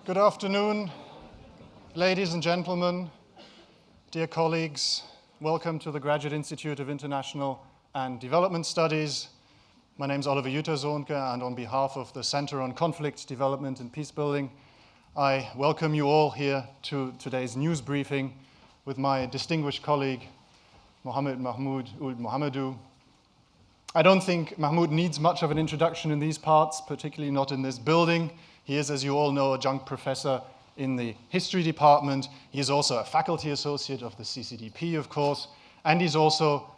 Good afternoon, ladies and gentlemen, dear colleagues. Welcome to the Graduate Institute of International and Development Studies. My name is Oliver Juttersonke, and on behalf of the Center on Conflict, Development and Peacebuilding, I welcome you all here to today's news briefing with my distinguished colleague, Mohammad-Mahmoud, Ould Mohamedou. I don't think Mahmoud needs much of an introduction in these parts, particularly not in this building. He is, as you all know, adjunct professor in the history department. He is also a faculty associate of the CCDP, of course, and he's also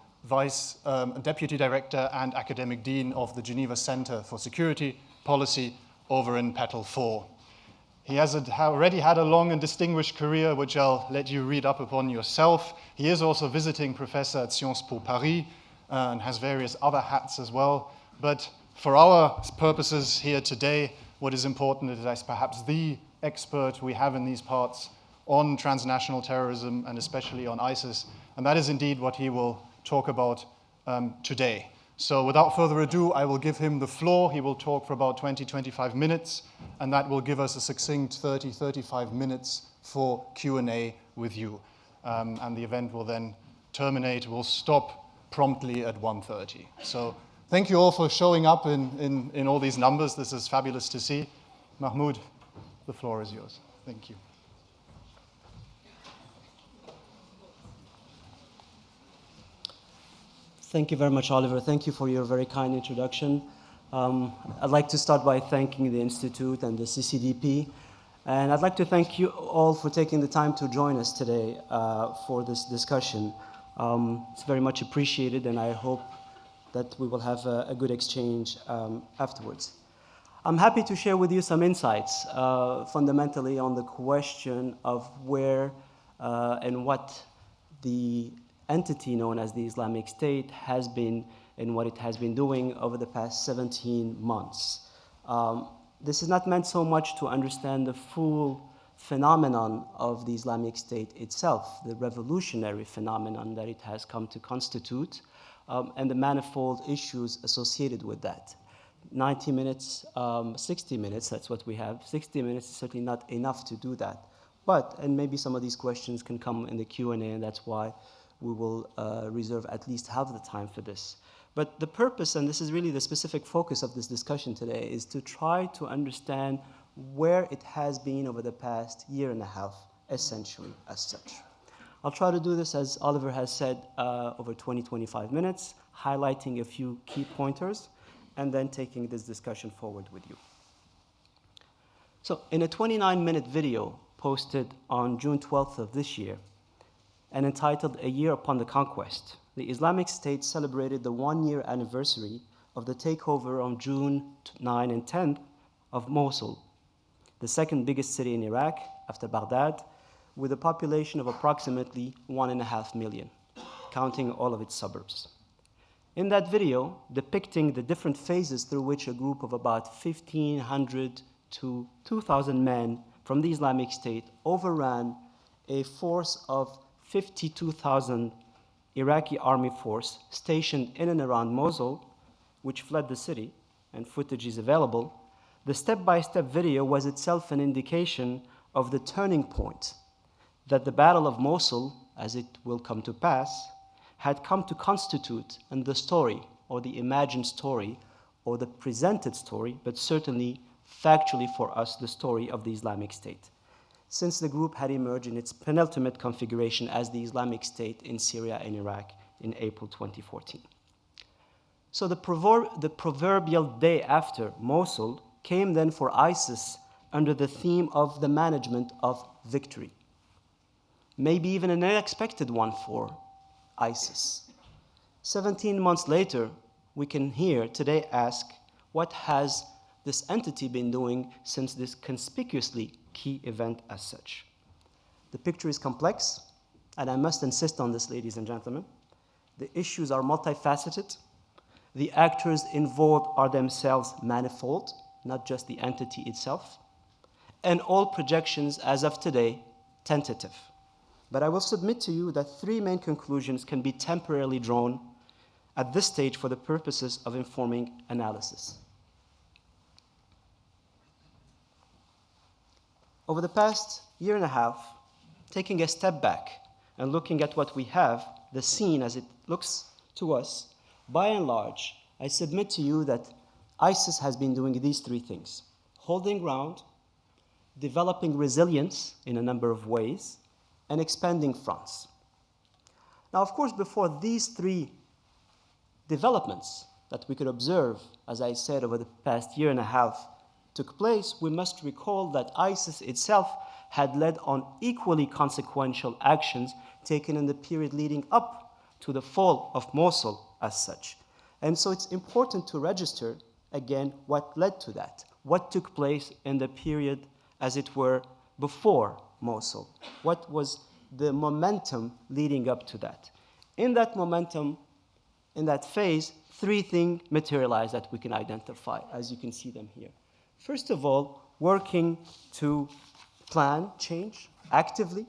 deputy director and academic dean of the Geneva Center for Security Policy over in Petal 4. He has already had a long and distinguished career, which I'll let you read up upon yourself. He is also visiting professor at Sciences Po Paris and has various other hats as well. But for our purposes here today, what is important is that perhaps the expert we have in these parts on transnational terrorism and especially on ISIS, and that is indeed what he will talk about today. So without further ado, I will give him the floor. He will talk for about 20-25 minutes, and that will give us a succinct 30-35 minutes for Q&A with you. And the event will then terminate, will stop promptly at 1:30. So thank you all for showing up in all these numbers. This is fabulous to see. Mahmoud, the floor is yours. Thank you. Thank you very much, Oliver. Thank you for your very kind introduction. I'd like to start by thanking the Institute and the CCDP. And I'd like to thank you all for taking the time to join us today for this discussion. It's very much appreciated, and I hope that we will have a good exchange afterwards. I'm happy to share with you some insights fundamentally on the question of where and what the entity known as the Islamic State has been and what it has been doing over the past 17 months. This is not meant so much to understand the full phenomenon of the Islamic State itself, the revolutionary phenomenon that it has come to constitute, and the manifold issues associated with that. 90 minutes, 60 minutes, that's what we have. 60 minutes is certainly not enough to do that. But, and maybe some of these questions can come in the Q&A, and that's why we will reserve at least half the time for this. But the purpose, and this is really the specific focus of this discussion today, is to try to understand where it has been over the past year and a half, essentially, as such. I'll try to do this, as Oliver has said, over 20-25 minutes, highlighting a few key pointers, and then taking this discussion forward with you. So, in a 29-minute video posted on June 12th of this year, and entitled A Year Upon the Conquest, the Islamic State celebrated the one-year anniversary of the takeover on June 9 and 10th of Mosul, the second biggest city in Iraq after Baghdad, with a population of approximately 1.5 million, counting all of its suburbs. In that video, depicting the different phases through which a group of about 1,500 to 2,000 men from the Islamic State overran a force of 52,000 Iraqi army force stationed in and around Mosul, which fled the city, and footage is available. The step-by-step video was itself an indication of the turning point that the Battle of Mosul, as it will come to pass, had come to constitute in the story, or the imagined story, or the presented story, but certainly factually for us, the story of the Islamic State, since the group had emerged in its penultimate configuration as the Islamic State in Syria and Iraq in April 2014. So the proverbial day after Mosul came then for ISIS under the theme of the management of victory. Maybe even an unexpected one for ISIS. 17 months later, we can here today ask, what has this entity been doing since this conspicuously key event as such? The picture is complex, and I must insist on this, ladies and gentlemen. The issues are multifaceted. The actors involved are themselves manifold, not just the entity itself. And all projections, as of today, tentative. But I will submit to you that three main conclusions can be temporarily drawn at this stage for the purposes of informing analysis. Over the past year and a half, taking a step back and looking at what we have, the scene as it looks to us, by and large, I submit to you that ISIS has been doing these three things: holding ground, developing resilience in a number of ways, and expanding fronts. Now, of course, before these three developments that we could observe, as I said, over the past year and a half took place, we must recall that ISIS itself had led on equally consequential actions taken in the period leading up to the fall of Mosul as such. And so it's important to register, again, what led to that, what took place in the period, as it were, before Mosul. What was the momentum leading up to that? In that momentum, in that phase, three things materialized that we can identify, as you can see them here. First of all, working to plan change actively,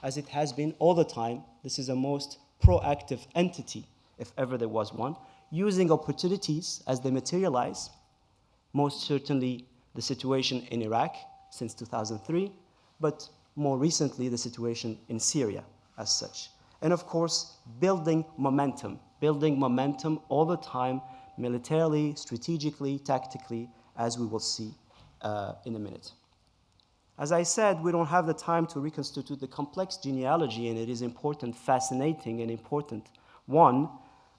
as it has been all the time. This is a most proactive entity, if ever there was one, using opportunities as they materialize, most certainly the situation in Iraq since 2003, but more recently the situation in Syria as such. And of course, building momentum all the time, militarily, strategically, tactically, as we will see in a minute. As I said, we don't have the time to reconstitute the complex genealogy, and it is important, fascinating, and important one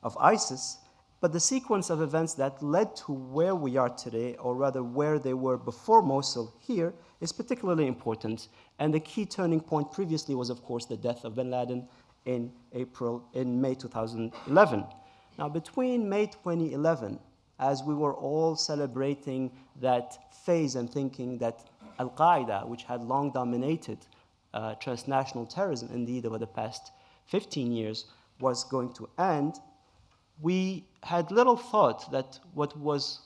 of ISIS, but the sequence of events that led to where we are today, or rather where they were before Mosul here, is particularly important. And the key turning point previously was, of course, the death of bin Laden in May 2011. Now, between May 2011, as we were all celebrating that phase and thinking that Al-Qaeda, which had long dominated transnational terrorism, indeed over the past 15 years, was going to end, we had little thought that what was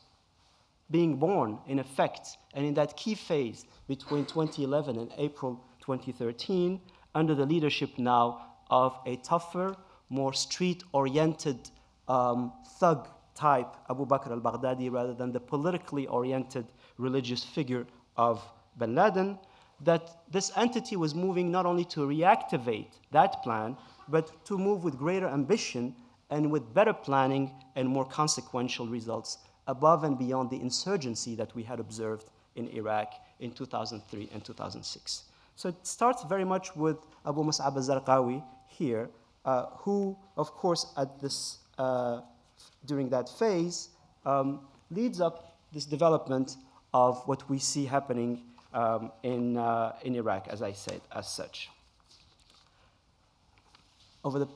being born in effect, and in that key phase between 2011 and April 2013, under the leadership now of a tougher, more street-oriented thug type Abu Bakr al-Baghdadi, rather than the politically oriented religious figure of bin Laden, that this entity was moving not only to reactivate that plan, but to move with greater ambition and with better planning and more consequential results above and beyond the insurgency that we had observed in Iraq in 2003 and 2006. So it starts very much with Abu Mus'ab al-Zarqawi here, who, of course, at this, during that phase, leads up this development of what we see happening in Iraq, as I said, as such. Over the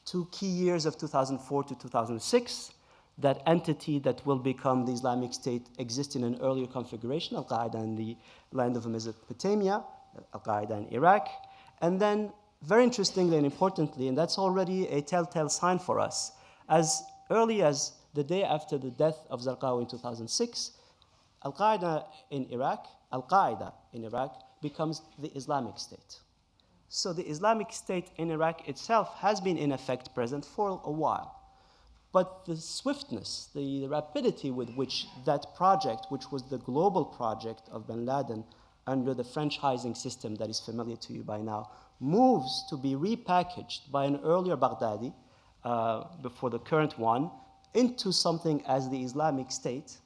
2 key years of 2004 to 2006, that entity that will become the Islamic State exists in an earlier configuration, Al-Qaeda in the land of Mesopotamia, Al-Qaeda in Iraq, and then, very interestingly and importantly, and that's already a telltale sign for us, as early as the day after the death of Zarqawi in 2006, Al-Qaeda in Iraq becomes the Islamic State. So the Islamic State in Iraq itself has been in effect present for a while. But the swiftness, the rapidity with which that project, which was the global project of bin Laden under the franchising system that is familiar to you by now, moves to be repackaged by an earlier Baghdadi, before the current one, into something as the Islamic State,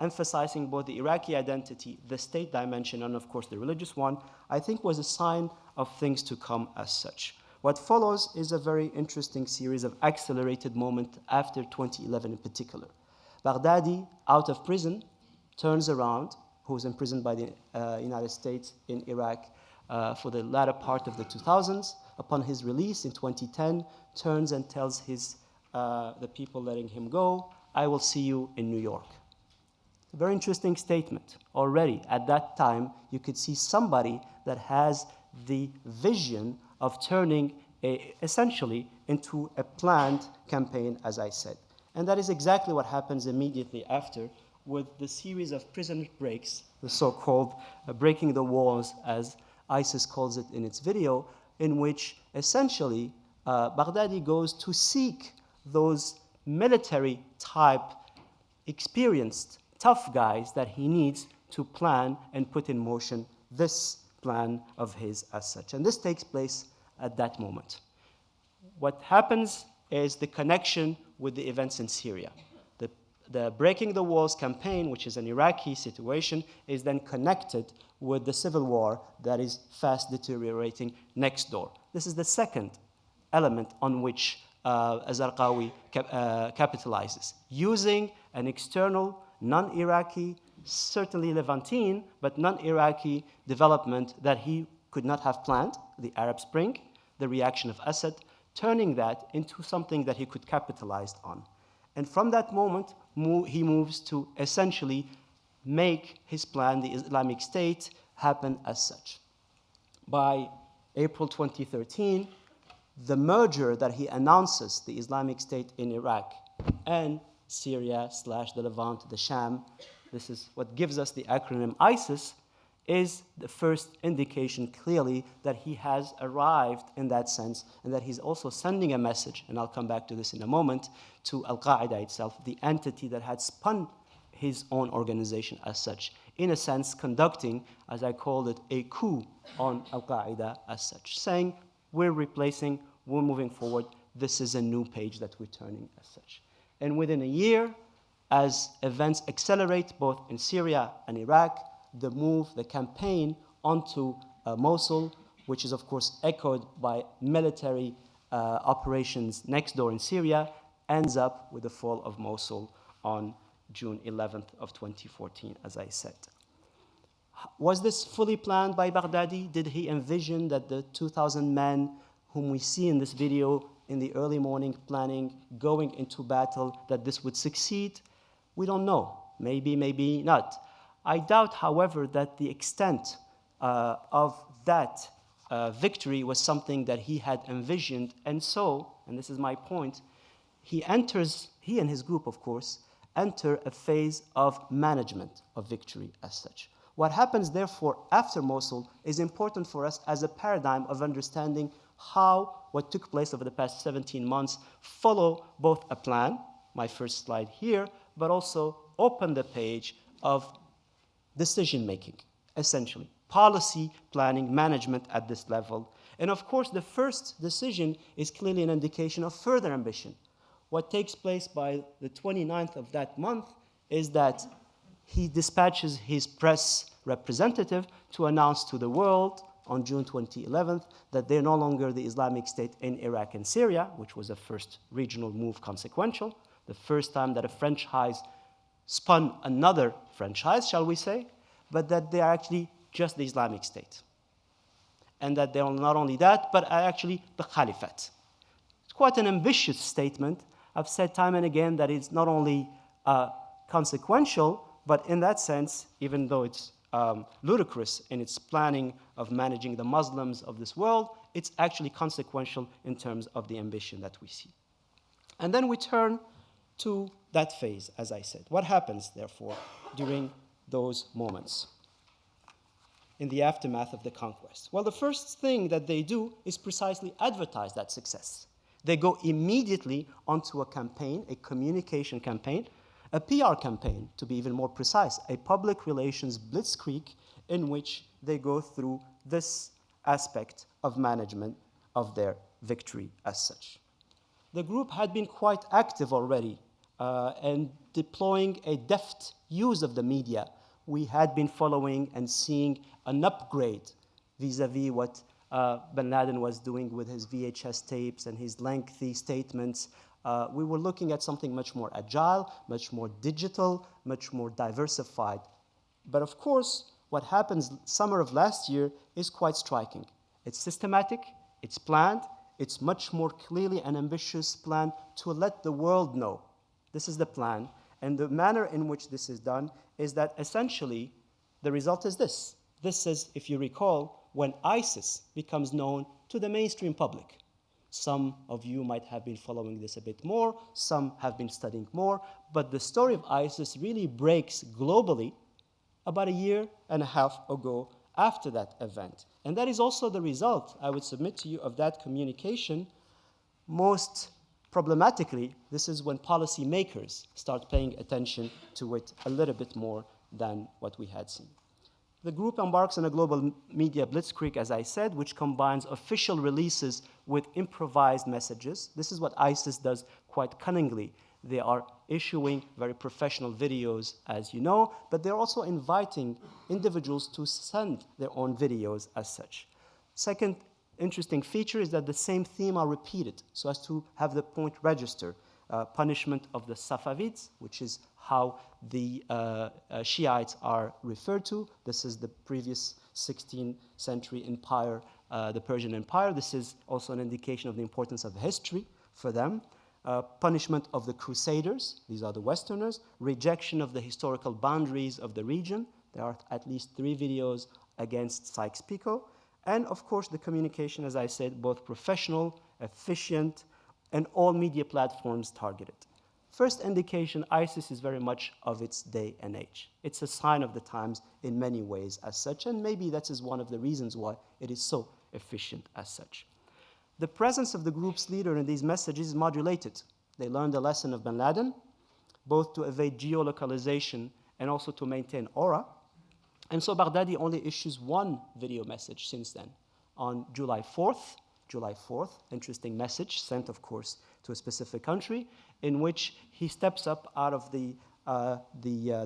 emphasizing both the Iraqi identity, the state dimension, and of course the religious one, I think was a sign of things to come as such. What follows is a very interesting series of accelerated moments after 2011 in particular. Baghdadi, out of prison, turns around, who was imprisoned by the United States in Iraq for the latter part of the 2000s. Upon his release in 2010, turns and tells the people letting him go, "I will see you in New York." A very interesting statement. Already at that time, you could see somebody that has the vision of turning essentially into a planned campaign, as I said. And that is exactly what happens immediately after, with the series of prison breaks, the so-called breaking the walls, as ISIS calls it in its video, in which essentially Baghdadi goes to seek those military-type, experienced, tough guys that he needs to plan and put in motion this plan of his as such. And this takes place at that moment. What happens is the connection with the events in Syria. The Breaking the Walls campaign, which is an Iraqi situation, is then connected with the civil war that is fast deteriorating next door. This is the second element on which Zarqawi capitalizes, using an external, non-Iraqi, certainly Levantine, but non-Iraqi development that he could not have planned, the Arab Spring, the reaction of Assad, turning that into something that he could capitalize on. And from that moment, he moves to essentially make his plan, the Islamic State, happen as such. By April 2013, the merger that he announces, the Islamic State in Iraq and Syria / the Levant, the Sham, this is what gives us the acronym ISIS, is the first indication clearly that he has arrived in that sense, and that he's also sending a message, and I'll come back to this in a moment, to Al-Qaeda itself, the entity that had spun his own organization as such, in a sense conducting, as I called it, a coup on Al-Qaeda as such, saying, we're replacing, we're moving forward, this is a new page that we're turning as such. And within a year, as events accelerate both in Syria and Iraq, the move, the campaign onto Mosul, which is of course echoed by military operations next door in Syria, ends up with the fall of Mosul on June 11th of 2014, as I said. Was this fully planned by Baghdadi? Did he envision that the 2,000 men whom we see in this video in the early morning planning, going into battle, that this would succeed? We don't know. Maybe, maybe not. I doubt, however, that the extent of that victory was something that he had envisioned. And so, and this is my point, he and his group, of course, enter a phase of management of victory as such. What happens, therefore, after Mosul is important for us as a paradigm of understanding how what took place over the past 17 months follow both a plan, my first slide here, but also open the page of decision-making, essentially. Policy, planning, management at this level. And of course, the first decision is clearly an indication of further ambition. What takes place by the 29th of that month is that he dispatches his press representative to announce to the world on June 2011 that they're no longer the Islamic State in Iraq and Syria, which was a first regional move consequential, the first time that a franchise spun another franchise, shall we say, but that they are actually just the Islamic State. And that they are not only that, but are actually the Caliphate. It's quite an ambitious statement. I've said time and again that it's not only consequential, but in that sense, even though it's ludicrous in its planning of managing the Muslims of this world, it's actually consequential in terms of the ambition that we see. And then we turn to that phase, as I said. What happens, therefore, during those moments in the aftermath of the conquest? Well, the first thing that they do is precisely advertise that success. They go immediately onto a campaign, a communication campaign, a PR campaign, to be even more precise, a public relations blitzkrieg in which they go through this aspect of management of their victory as such. The group had been quite active already and deploying a deft use of the media. We had been following and seeing an upgrade vis-a-vis what bin Laden was doing with his VHS tapes and his lengthy statements. We were looking at something much more agile, much more digital, much more diversified. But of course, what happens summer of last year is quite striking. It's systematic, it's planned, it's much more clearly an ambitious plan to let the world know. This is the plan. And the manner in which this is done is that essentially the result is this. This is, if you recall, when ISIS becomes known to the mainstream public. Some of you might have been following this a bit more, some have been studying more, but the story of ISIS really breaks globally about a year and a half ago after that event. And that is also the result, I would submit to you, of that communication. Most problematically, this is when policymakers start paying attention to it a little bit more than what we had seen. The group embarks on a global media blitzkrieg, as I said, which combines official releases with improvised messages. This is what ISIS does quite cunningly. They are issuing very professional videos, as you know, but they're also inviting individuals to send their own videos as such. Second interesting feature is that the same theme are repeated so as to have the point register. Punishment of the Safavids, which is how the Shiites are referred to. This is the previous 16th century empire, the Persian Empire. This is also an indication of the importance of history for them. Punishment of the Crusaders, these are the Westerners. Rejection of the historical boundaries of the region. There are at least 3 videos against Sykes-Picot. And of course, the communication, as I said, both professional, efficient, and all media platforms targeted. First indication, ISIS is very much of its day and age. It's a sign of the times in many ways as such, and maybe that is one of the reasons why it is so efficient as such. The presence of the group's leader in these messages is modulated. They learned the lesson of bin Laden, both to evade geolocalization and also to maintain aura. And so Baghdadi only issues 1 video message since then. On July 4th, interesting message sent, of course, to a specific country, in which he steps up out of the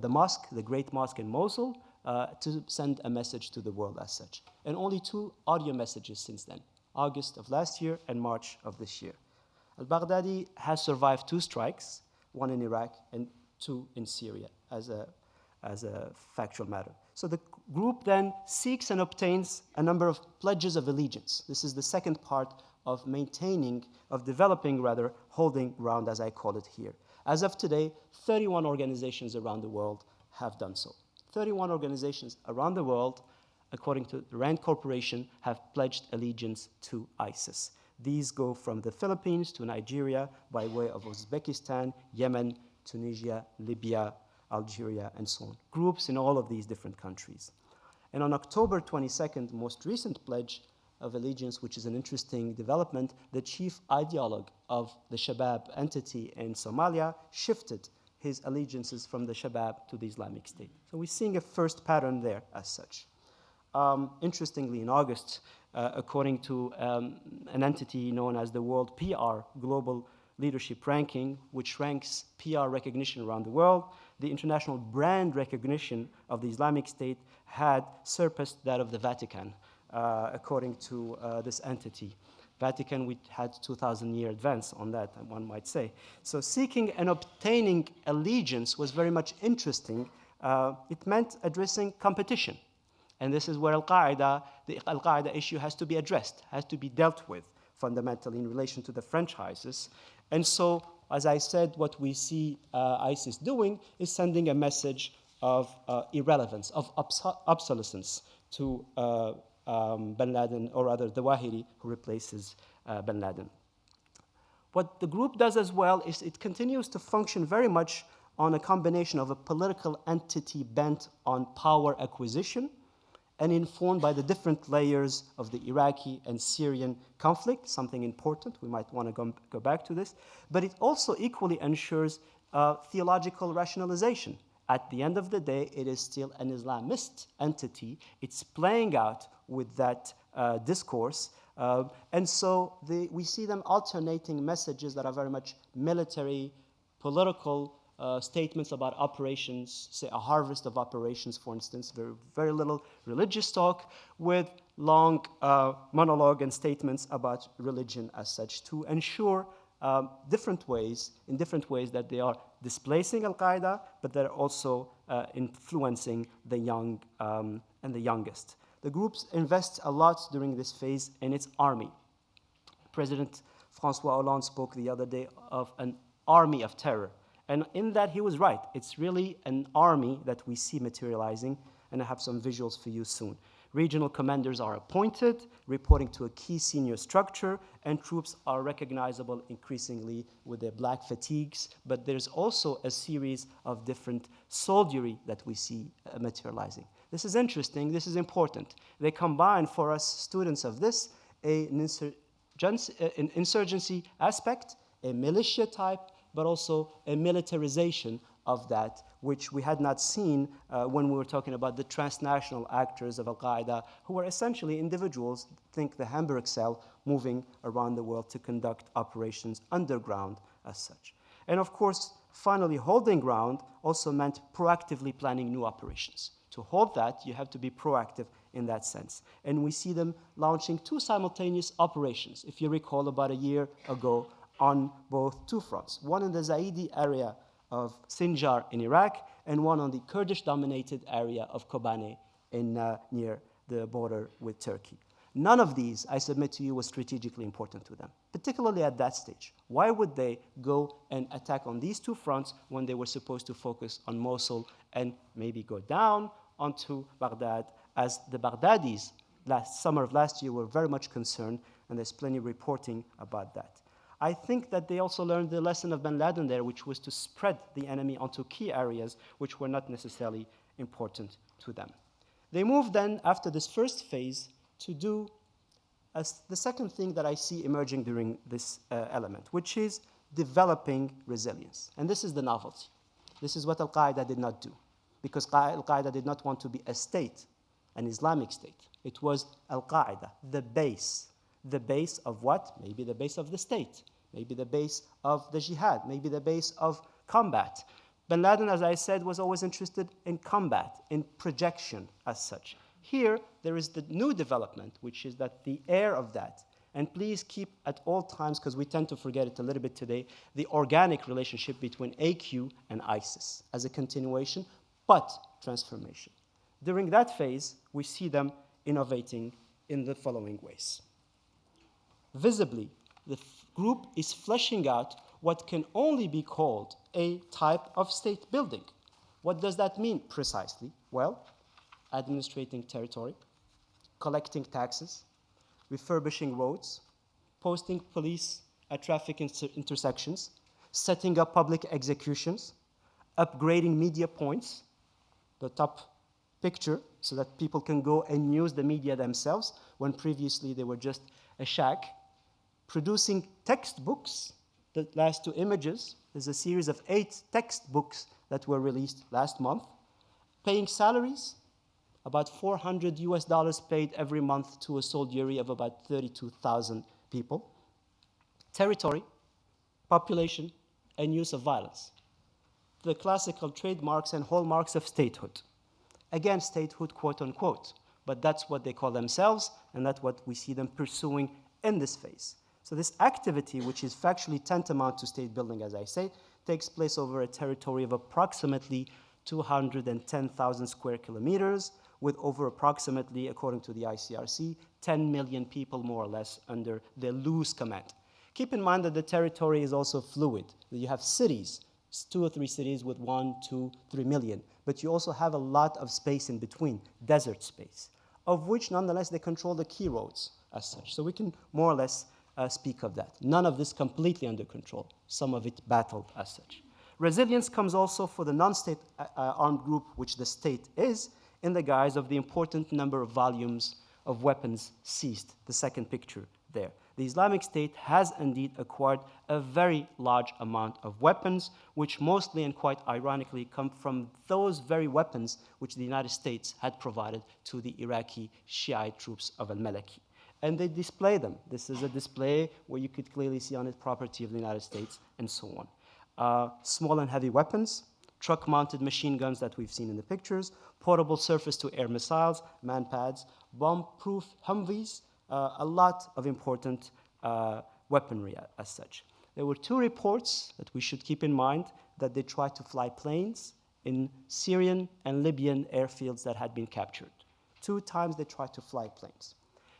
mosque, the Great Mosque in Mosul, to send a message to the world as such. And only 2 audio messages since then, August of last year and March of this year. Al-Baghdadi has survived 2 strikes, 1 in Iraq and 2 in Syria, as a factual matter. So the group then seeks and obtains a number of pledges of allegiance. This is the second part of developing, holding ground, as I call it here. As of today, 31 organizations around the world have done so. 31 organizations around the world, according to the RAND Corporation, have pledged allegiance to ISIS. These go from the Philippines to Nigeria by way of Uzbekistan, Yemen, Tunisia, Libya, Algeria, and so on. Groups in all of these different countries. And on October 22nd, most recent pledge of allegiance, which is an interesting development, the chief ideologue of the Shabab entity in Somalia shifted his allegiances from the Shabab to the Islamic State. So we're seeing a first pattern there as such. Interestingly, in August, according to an entity known as the World PR Global Leadership Ranking, which ranks PR recognition around the world, the international brand recognition of the Islamic State had surpassed that of the Vatican, according to this entity. Vatican, we had 2,000-year advance on that, one might say. So seeking and obtaining allegiance was very much interesting. It meant addressing competition. And this is where the Al-Qaeda issue has to be addressed, has to be dealt with fundamentally in relation to the franchises. And so, as I said, what we see ISIS doing is sending a message of irrelevance, of obsolescence to bin Laden, or rather the Wahiri, who replaces bin Laden. What the group does as well is it continues to function very much on a combination of a political entity bent on power acquisition and informed by the different layers of the Iraqi and Syrian conflict, something important, we might want to go back to this, but it also equally ensures theological rationalization. At the end of the day, it is still an Islamist entity. It's playing out with that discourse. And so we see them alternating messages that are very much military, political statements about operations, say a harvest of operations, for instance, very little religious talk, with long monologue and statements about religion as such, to ensure in different ways that they are displacing Al-Qaeda, but they're also influencing the young and the youngest. The groups invest a lot during this phase in its army. President François Hollande spoke the other day of an army of terror. And in that, he was right. It's really an army that we see materializing, and I have some visuals for you soon. Regional commanders are appointed, reporting to a key senior structure, and troops are recognizable increasingly with their black fatigues, but there's also a series of different soldiery that we see materializing. This is interesting, this is important. They combine for us students of this an insurgency aspect, a militia type, but also a militarization of that, which we had not seen when we were talking about the transnational actors of Al-Qaeda, who were essentially individuals, think the Hamburg cell, moving around the world to conduct operations underground as such. And of course, finally, holding ground also meant proactively planning new operations. To hold that, you have to be proactive in that sense. And we see them launching two simultaneous operations, if you recall, about a year ago on both two fronts. One in the Zaidi area of Sinjar in Iraq, and one on the Kurdish-dominated area of Kobane near the border with Turkey. None of these, I submit to you, was strategically important to them, particularly at that stage. Why would they go and attack on these two fronts when they were supposed to focus on Mosul and maybe go down onto Baghdad, as the Baghdadis summer of last year were very much concerned, and there's plenty of reporting about that. I think that they also learned the lesson of bin Laden there, which was to spread the enemy onto key areas which were not necessarily important to them. They moved then, after this first phase, to do the second thing that I see emerging during this element, which is developing resilience. And this is the novelty. This is what Al-Qaeda did not do, because Al-Qaeda did not want to be a state, an Islamic state. It was Al-Qaeda, the base. The base of what? Maybe the base of the state, maybe the base of the jihad, maybe the base of combat. Bin Laden, as I said, was always interested in combat, in projection as such. Here, there is the new development, which is that the heir of that, and please keep at all times, because we tend to forget it a little bit today, the organic relationship between AQ and ISIS as a continuation, but transformation. During that phase, we see them innovating in the following ways. Visibly, the group is fleshing out what can only be called a type of state building. What does that mean precisely? Well, administrating territory, collecting taxes, refurbishing roads, posting police at traffic intersections, setting up public executions, upgrading media points, the top picture, so that people can go and use the media themselves, when previously they were just a shack, producing textbooks. The last two images, there's a series of 8 textbooks that were released last month, paying salaries, about $400 paid every month to a soldiery of about 32,000 people. Territory, population, and use of violence. The classical trademarks and hallmarks of statehood. Again, statehood, quote unquote, but that's what they call themselves, and that's what we see them pursuing in this phase. So this activity, which is factually tantamount to state building, as I say, takes place over a territory of approximately 210,000 square kilometers, with over approximately, according to the ICRC, 10 million people more or less under their loose command. Keep in mind that the territory is also fluid. You have cities, 2 or 3 cities with 1, 2, 3 million, but you also have a lot of space in between, desert space, of which nonetheless they control the key roads as such. So we can more or less speak of that. None of this completely under control, some of it battled as such. Resilience comes also for the non-state armed group, which the state is, in the guise of the important number of volumes of weapons seized, the second picture there. The Islamic State has indeed acquired a very large amount of weapons, which mostly and quite ironically come from those very weapons which the United States had provided to the Iraqi Shiite troops of al-Maliki. And they display them. This is a display where you could clearly see on it property of the United States and so on. Small and heavy weapons, truck-mounted machine guns that we've seen in the pictures, portable surface-to-air missiles, man-pads, bomb-proof Humvees, a lot of important weaponry as such. There were 2 reports that we should keep in mind that they tried to fly planes in Syrian and Libyan airfields that had been captured. 2 times they tried to fly planes.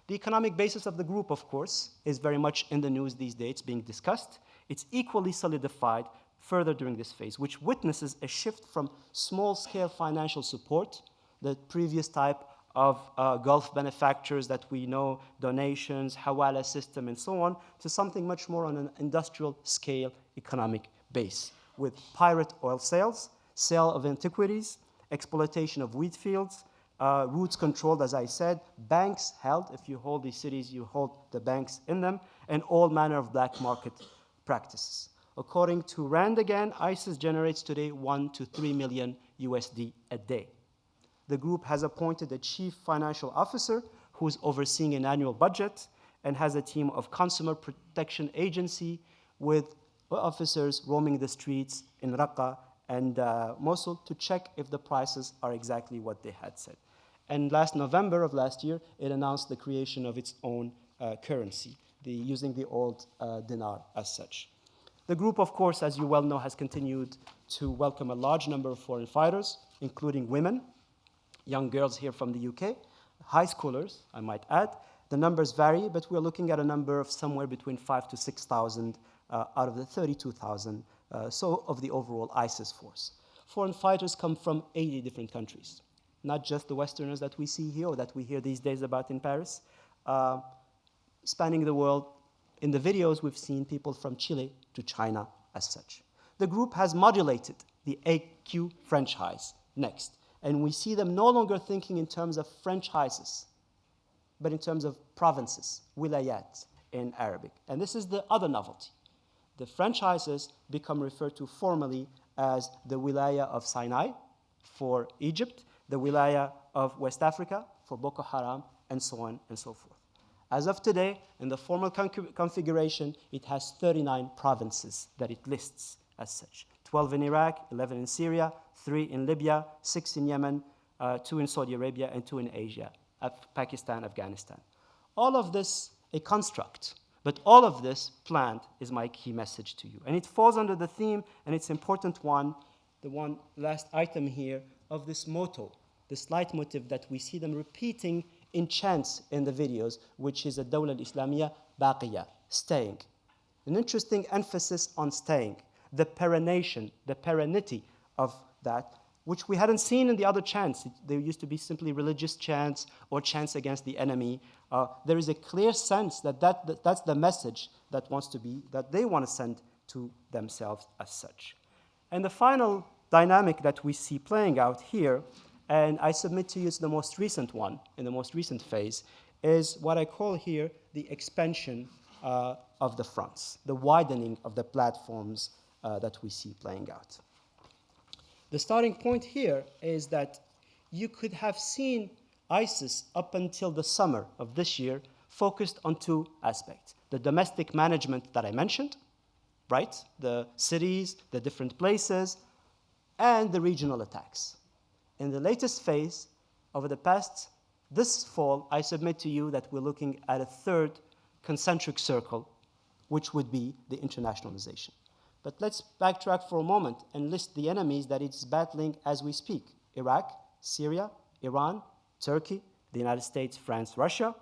The economic basis of the group, of course, is very much in the news these days, being discussed. It's equally solidified further during this phase, which witnesses a shift from small-scale financial support, the previous type of Gulf benefactors that we know, donations, Hawala system, and so on, to something much more on an industrial-scale economic base, with pirate oil sales, sale of antiquities, exploitation of wheat fields, routes controlled, as I said, banks held. If you hold these cities, you hold the banks in them, and all manner of black market practices. According to Rand again, ISIS generates today 1 to 3 million USD a day. The group has appointed a chief financial officer who is overseeing an annual budget and has a team of consumer protection agency with officers roaming the streets in Raqqa and Mosul to check if the prices are exactly what they had said. And last November of last year, it announced the creation of its own currency, using the old dinar as such. The group, of course, as you well know, has continued to welcome a large number of foreign fighters, including women, young girls here from the UK, high schoolers, I might add. The numbers vary, but we're looking at a number of somewhere between 5,000 to 6,000 out of the 32,000 so of the overall ISIS force. Foreign fighters come from 80 different countries, not just the Westerners that we see here or that we hear these days about in Paris. Spanning the world, in the videos we've seen people from Chile to China as such. The group has modulated the AQ franchise next, and we see them no longer thinking in terms of franchises, but in terms of provinces, wilayat in Arabic. And this is the other novelty. The franchises become referred to formally as the wilaya of Sinai for Egypt, the wilaya of West Africa for Boko Haram, and so on and so forth. As of today, in the formal configuration, it has 39 provinces that it lists as such. 12 in Iraq, 11 in Syria, 3 in Libya, 6 in Yemen, 2 in Saudi Arabia, and 2 in Asia, Pakistan, Afghanistan. All of this a construct, but all of this planned is my key message to you. And it falls under the theme, and it's important one, the one last item here, of this motto, this leitmotif that we see them repeating in chants in the videos, which is a Dawla al-Islamiyya baqiya, staying. An interesting emphasis on staying, the perennation, the perennity of that, which we hadn't seen in the other chants. There used to be simply religious chants or chants against the enemy. There is a clear sense that that's the message that they want to send to themselves as such. And the final dynamic that we see playing out here, and I submit to you it's the most recent one, in the most recent phase, is what I call here the expansion of the fronts, the widening of the platforms that we see playing out. The starting point here is that you could have seen ISIS up until the summer of this year focused on two aspects. The domestic management that I mentioned, right? The cities, the different places, and the regional attacks. In the latest phase, over the past, this fall, I submit to you that we're looking at a third concentric circle, which would be the internationalization. But let's backtrack for a moment and list the enemies that it's battling as we speak. Iraq, Syria, Iran, Turkey, the United States, France, Russia,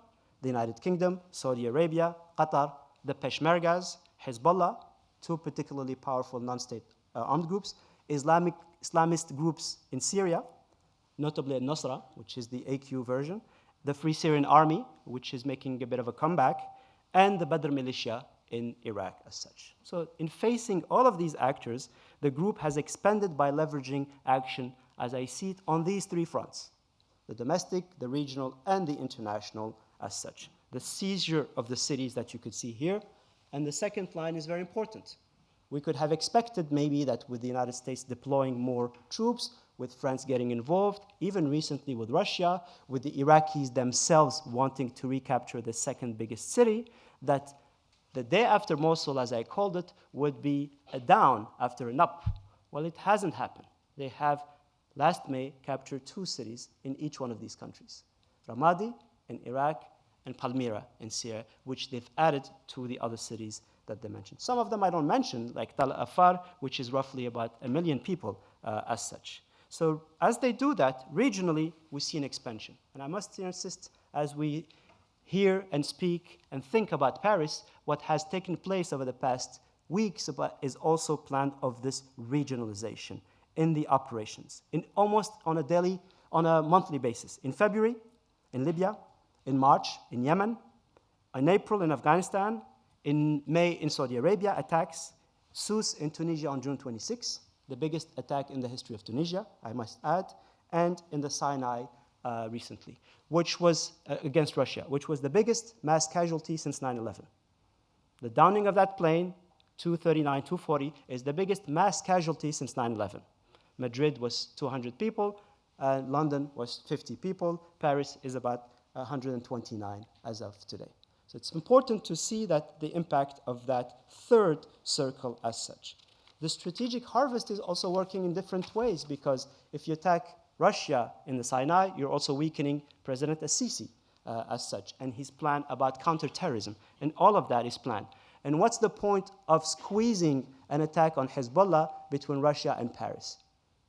the United Kingdom, Saudi Arabia, Qatar, the Peshmergas, Hezbollah, two particularly powerful non-state armed groups, Islamist groups in Syria, notably al-Nusra, which is the AQ version, the Free Syrian Army, which is making a bit of a comeback, and the Badr militia in Iraq as such. So in facing all of these actors, the group has expanded by leveraging action, as I see it, on these three fronts: the domestic, the regional, and the international as such. The seizure of the cities that you could see here, and the second line is very important. We could have expected maybe that with the United States deploying more troops, with France getting involved, even recently with Russia, with the Iraqis themselves wanting to recapture the second biggest city, that the day after Mosul, as I called it, would be a down after an up. Well, it hasn't happened. They have, last May, captured 2 cities in each one of these countries: Ramadi in Iraq and Palmyra in Syria, which they've added to the other cities that they mentioned. Some of them I don't mention, like Tal Afar, which is roughly about 1 million people as such. So as they do that, regionally, we see an expansion. And I must insist, as we hear and speak and think about Paris, what has taken place over the past weeks is also planned of this regionalization in the operations, in almost on a monthly basis. In February, in Libya; in March, in Yemen; in April, in Afghanistan; in May, in Saudi Arabia, attacks; Sousse in Tunisia on June 26, the biggest attack in the history of Tunisia, I must add; and in the Sinai recently, which was against Russia, which was the biggest mass casualty since 9/11. The downing of that plane 239, 240 is the biggest mass casualty since 9/11. Madrid was 200 people, London was 50 people, Paris is about 129 as of today. So it's important to see that the impact of that third circle as such. The strategic harvest is also working in different ways, because if you attack Russia in the Sinai, you're also weakening President Assisi as such, and his plan about counterterrorism, and all of that is planned. And what's the point of squeezing an attack on Hezbollah between Russia and Paris?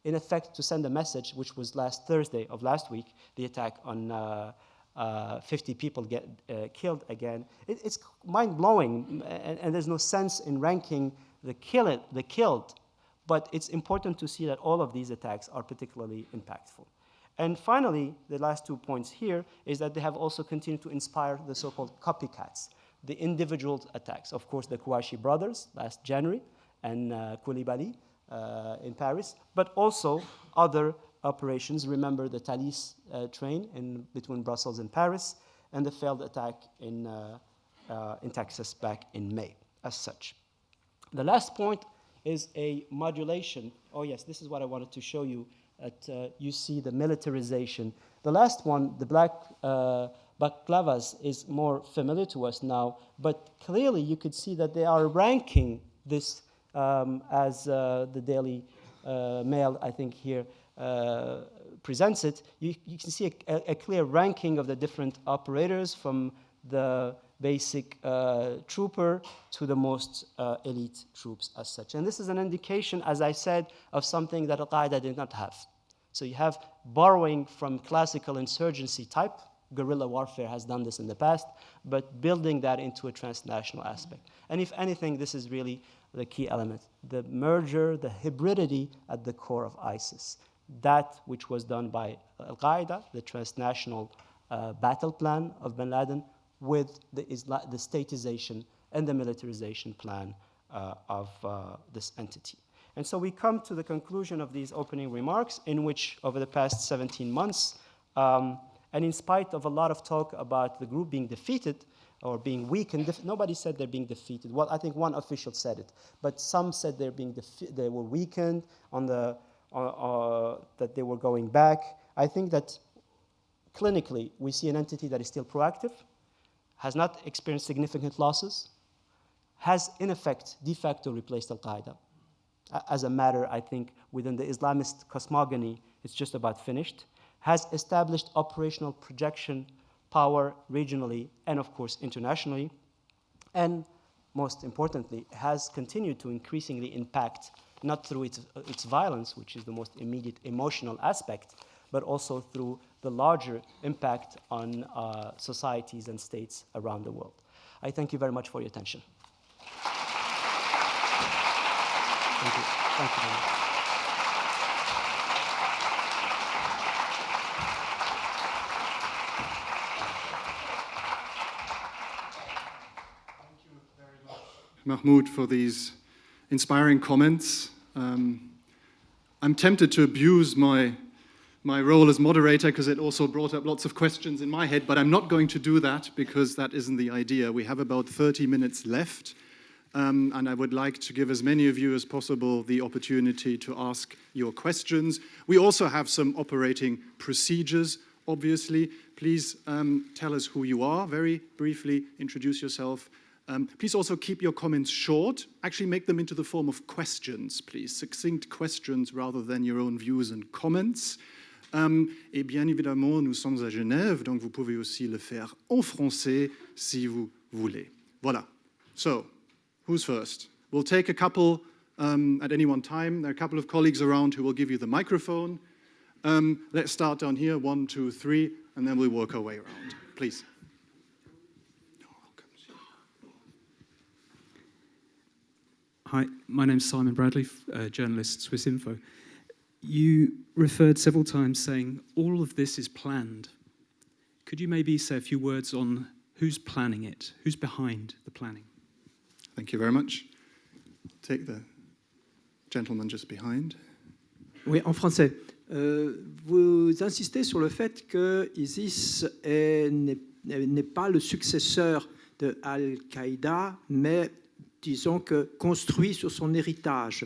In effect, to send a message, which was last Thursday of last week, the attack on 50 people get killed again. It's mind-blowing, and there's no sense in ranking the killed, but it's important to see that all of these attacks are particularly impactful. And finally, the last 2 points here is that they have also continued to inspire the so-called copycats, the individual attacks. Of course, the Kouachi brothers last January, and Koulibaly in Paris, but also other operations. Remember the Thalys train between Brussels and Paris, and the failed attack in Texas back in May as such. The last point is a modulation. Oh yes, this is what I wanted to show you. You see the militarization. The last one, the black baklavas, is more familiar to us now, but clearly you could see that they are ranking this as the Daily Mail, I think here, presents it. You can see a clear ranking of the different operators, from the basic trooper to the most elite troops as such. And this is an indication, as I said, of something that Al-Qaeda did not have. So you have borrowing from classical insurgency type. Guerrilla warfare has done this in the past, but building that into a transnational aspect. And if anything, this is really the key element, the merger, the hybridity at the core of ISIS. That which was done by Al-Qaeda, the transnational battle plan of bin Laden, with the statization and the militarization plan of this entity. And so we come to the conclusion of these opening remarks, in which over the past 17 months, and in spite of a lot of talk about the group being defeated or being weakened, nobody said they're being defeated. Well, I think one official said it, but some said they were weakened, that they were going back. I think that clinically we see an entity that is still proactive, has not experienced significant losses, has in effect de facto replaced Al-Qaeda. As a matter, I think, within the Islamist cosmogony, it's just about finished, has established operational projection power regionally and, of course, internationally, and most importantly, has continued to increasingly impact, not through its violence, which is the most immediate emotional aspect, but also through the larger impact on societies and states around the world. I thank you very much for your attention. Thank you. Thank you very much. Thank you very much, Mahmoud, for these inspiring comments. I'm tempted to abuse my role as moderator, because it also brought up lots of questions in my head, but I'm not going to do that, because that isn't the idea. We have about 30 minutes left, and I would like to give as many of you as possible the opportunity to ask your questions. We also have some operating procedures, obviously. Please tell us who you are, very briefly introduce yourself. Please also keep your comments short. Actually make them into the form of questions, please. Succinct questions rather than your own views and comments. Et bien évidemment, nous sommes à Genève, donc vous pouvez aussi le faire en français si vous voulez. Voilà. So, who's first? We'll take a couple at any one time. There are a couple of colleagues around who will give you the microphone. Let's start down here, 1, 2, 3, and then we'll work our way around. Please. Hi, my name's Simon Bradley, journalist, Swiss Info. You referred several times saying all of this is planned. Could you maybe say a few words on who's planning it? Who's behind the planning? Thank you very much. Take the gentleman just behind. Oui, en français. Vous insistez sur le fait que ISIS n'est pas le successeur de Al-Qaïda, mais disons que, construit sur son héritage.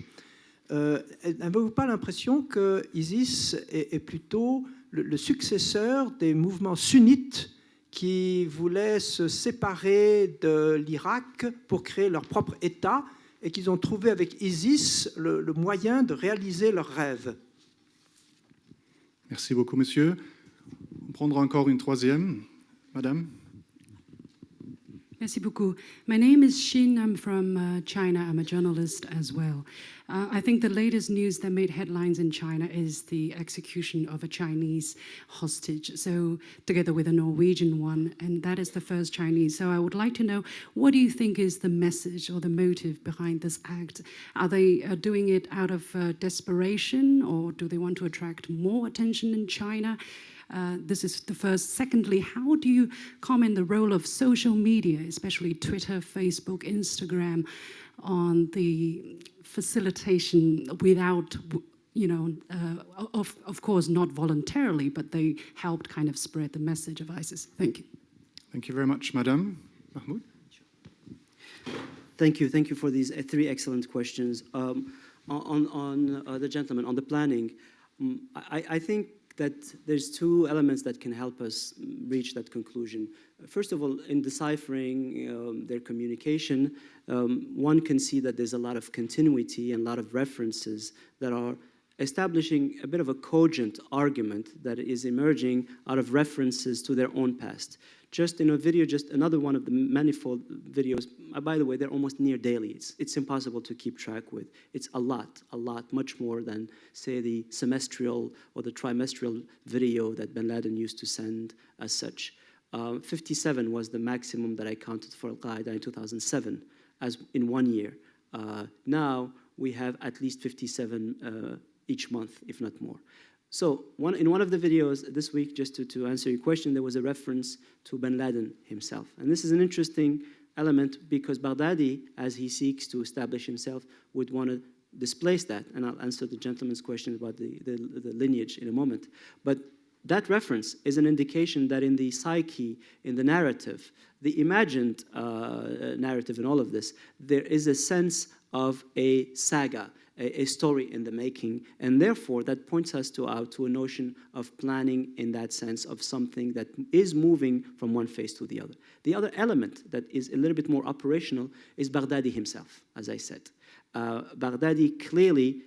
N'avez-vous pas l'impression que ISIS est plutôt le successeur des mouvements sunnites qui voulaient se séparer de l'Irak pour créer leur propre État et qu'ils ont trouvé avec ISIS le moyen de réaliser leurs rêves? Merci beaucoup, monsieur. On prendra encore une troisième. Madame. Merci beaucoup. My name is Xin. I'm from China. I'm a journalist as well. I think the latest news that made headlines in China is the execution of a Chinese hostage, so together with a Norwegian one, and that is the first Chinese. So I would like to know, what do you think is the message or the motive behind this act? Are they doing it out of desperation, or do they want to attract more attention in China? This is the first. Secondly, how do you comment the role of social media, especially Twitter, Facebook, Instagram, on the facilitation without, of course, not voluntarily, but they helped kind of spread the message of ISIS? Thank you. Thank you very much, Madame. Mahmoud? Thank you for these three excellent questions. On the gentleman, on the planning, I think that there's two elements that can help us reach that conclusion. First of all, in deciphering their communication, one can see that there's a lot of continuity and a lot of references that are establishing a bit of a cogent argument that is emerging out of references to their own past. Just in a video, just another one of the manifold videos, by the way, they're almost near daily. It's impossible to keep track with. It's a lot, much more than, say, the semestrial or the trimestral video that bin Laden used to send as such. 57 was the maximum that I counted for Al-Qaeda in 2007, as in 1 year. Now we have at least 57 each month, if not more. So in one of the videos this week, just to answer your question, there was a reference to bin Laden himself. And this is an interesting element because Baghdadi, as he seeks to establish himself, would want to displace that. And I'll answer the gentleman's question about the lineage in a moment. But that reference is an indication that in the psyche, in the narrative, the imagined narrative in all of this, there is a sense of a saga, a story in the making, and therefore that points us to a notion of planning in that sense of something that is moving from one phase to the other. The other element that is a little bit more operational is Baghdadi himself, as I said. Baghdadi clearly,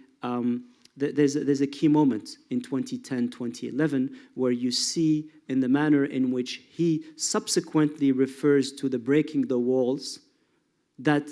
there's a key moment in 2010, 2011, where you see in the manner in which he subsequently refers to the breaking the walls, that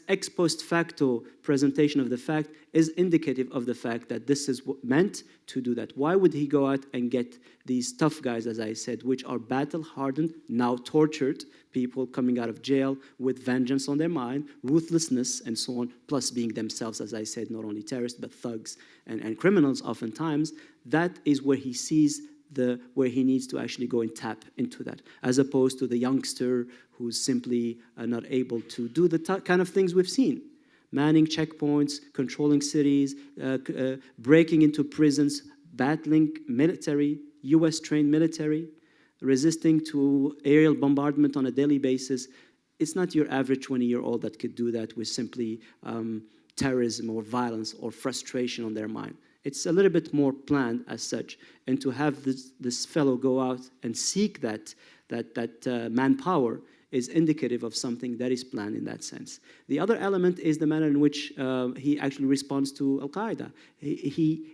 ex post facto presentation of the fact is indicative of the fact that this is meant to do that. Why would he go out and get these tough guys, as I said, which are battle-hardened, now tortured people coming out of jail with vengeance on their mind, ruthlessness, and so on, plus being themselves, as I said, not only terrorists, but thugs and criminals oftentimes? That is where he sees where he needs to actually go and tap into that, as opposed to the youngster who's simply not able to do the kind of things we've seen. Manning checkpoints, controlling cities, breaking into prisons, battling military, US-trained military, resisting to aerial bombardment on a daily basis. It's not your average 20-year-old that could do that with simply terrorism or violence or frustration on their mind. It's a little bit more planned as such. And to have this fellow go out and seek that manpower is indicative of something that is planned in that sense. The other element is the manner in which he actually responds to Al-Qaeda. He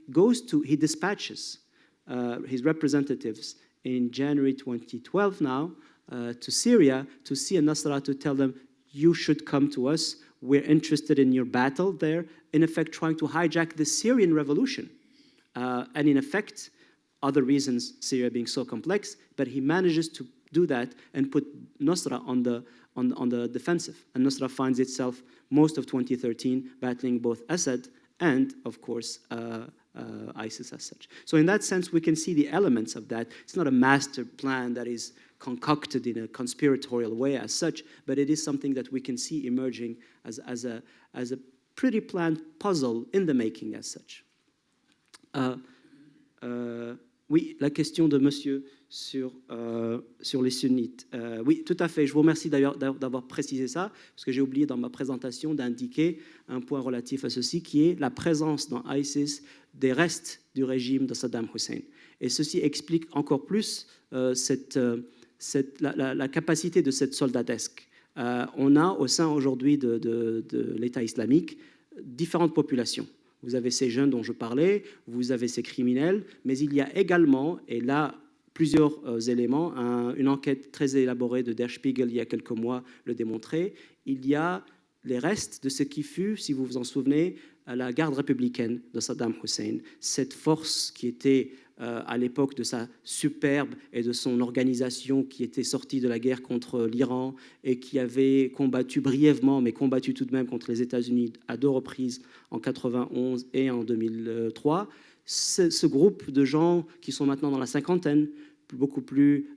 dispatches his representatives in January 2012 now to Syria to see al-Nusra, to tell them, you should come to us. We're interested in your battle there, in effect trying to hijack the Syrian revolution. And in effect, other reasons, Syria being so complex, but he manages to do that and put Nusra on the defensive. And Nusra finds itself most of 2013 battling both Assad and, of course, ISIS as such. So in that sense, we can see the elements of that. It's not a master plan that is concocted in a conspiratorial way as such, but it is something that we can see emerging as a pretty planned puzzle in the making as such. Oui, la question de monsieur sur les sunnites. Oui, tout à fait. Je vous remercie d'ailleurs d'avoir précisé ça, parce que j'ai oublié dans ma présentation d'indiquer un point relatif à ceci, qui est la présence dans ISIS des restes du régime de Saddam Hussein. Et ceci explique encore plus la capacité de cette soldatesque. On a au sein aujourd'hui de l'État islamique différentes populations. Vous avez ces jeunes dont je parlais, vous avez ces criminels, mais il y a également, et là, plusieurs éléments, une enquête très élaborée de Der Spiegel il y a quelques mois le démontrait, il y a les restes de ce qui fut, si vous vous en souvenez, la garde républicaine de Saddam Hussein, cette force qui était à l'époque de sa superbe et de son organisation qui était sortie de la guerre contre l'Iran et qui avait combattu brièvement, mais combattu tout de même contre les États-Unis à 2 reprises, en 91 et en 2003. Ce groupe de gens qui sont maintenant dans la cinquantaine, beaucoup plus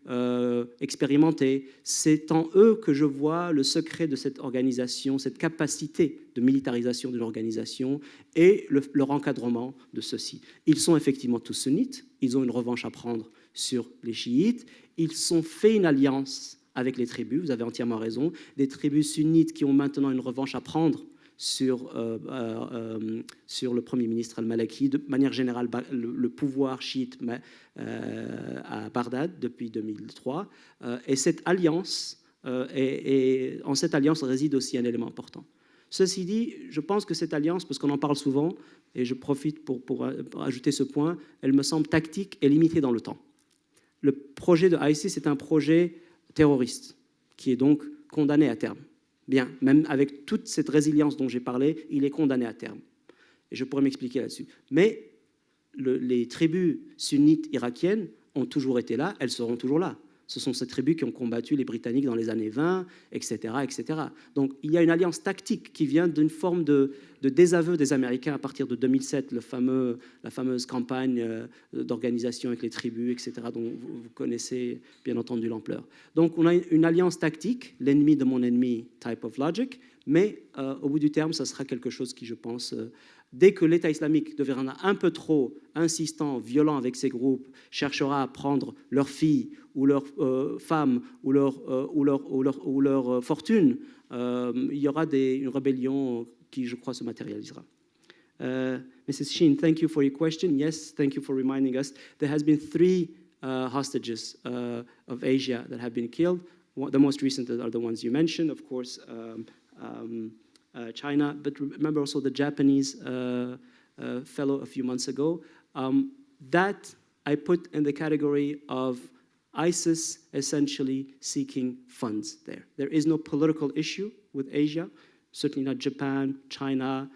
expérimentés, c'est en eux que je vois le secret de cette organisation, cette capacité de militarisation d'une organisation et leur encadrement de ceci. Ils sont effectivement tous sunnites, ils ont une revanche à prendre sur les chiites, ils ont fait une alliance avec les tribus, vous avez entièrement raison, des tribus sunnites qui ont maintenant une revanche à prendre sur le Premier ministre al-Maliki, de manière générale le pouvoir chiite à Bagdad depuis 2003. Et cette alliance, en cette alliance réside aussi un élément important. Ceci dit, je pense que cette alliance, parce qu'on en parle souvent, et je profite pour ajouter ce point, elle me semble tactique et limitée dans le temps. Le projet de ISIS est un projet terroriste, qui est donc condamné à terme. Bien, même avec toute cette résilience dont j'ai parlé, il est condamné à terme. Et je pourrais m'expliquer là-dessus. Mais les tribus sunnites irakiennes ont toujours été là, elles seront toujours là. Ce sont ces tribus qui ont combattu les Britanniques dans les années 20, etc., etc. Donc il y a une alliance tactique qui vient d'une forme de désaveu des Américains à partir de 2007, la fameuse campagne d'organisation avec les tribus, etc., dont vous connaissez bien entendu l'ampleur. Donc on a une alliance tactique, l'ennemi de mon ennemi, type of logic, mais au bout du terme, ça sera quelque chose qui, je pense, dès que l'État islamique deviendra un peu trop insistant, violent avec ces groupes, cherchera à prendre leurs filles ou leurs femmes ou leur fortune, il y aura une rébellion qui, je crois, se matérialisera. Mrs. Sheen, thank you for your question. Yes, thank you for reminding us. There has been 3 hostages of Asia that have been killed. The most recent are the ones you mentioned, of course, China, but remember also the Japanese fellow a few months ago. That I put in the category of ISIS essentially seeking funds there. There is no political issue with Asia, certainly not Japan, China.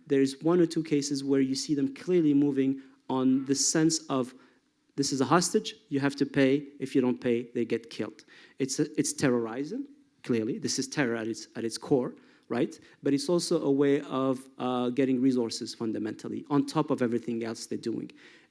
There is 1 or 2 cases where you see them clearly moving on the sense of this is a hostage, you have to pay, if you don't pay, they get killed. It's terrorizing, clearly. This is terror at its core, right? But it's also a way of getting resources fundamentally, on top of everything else they're doing.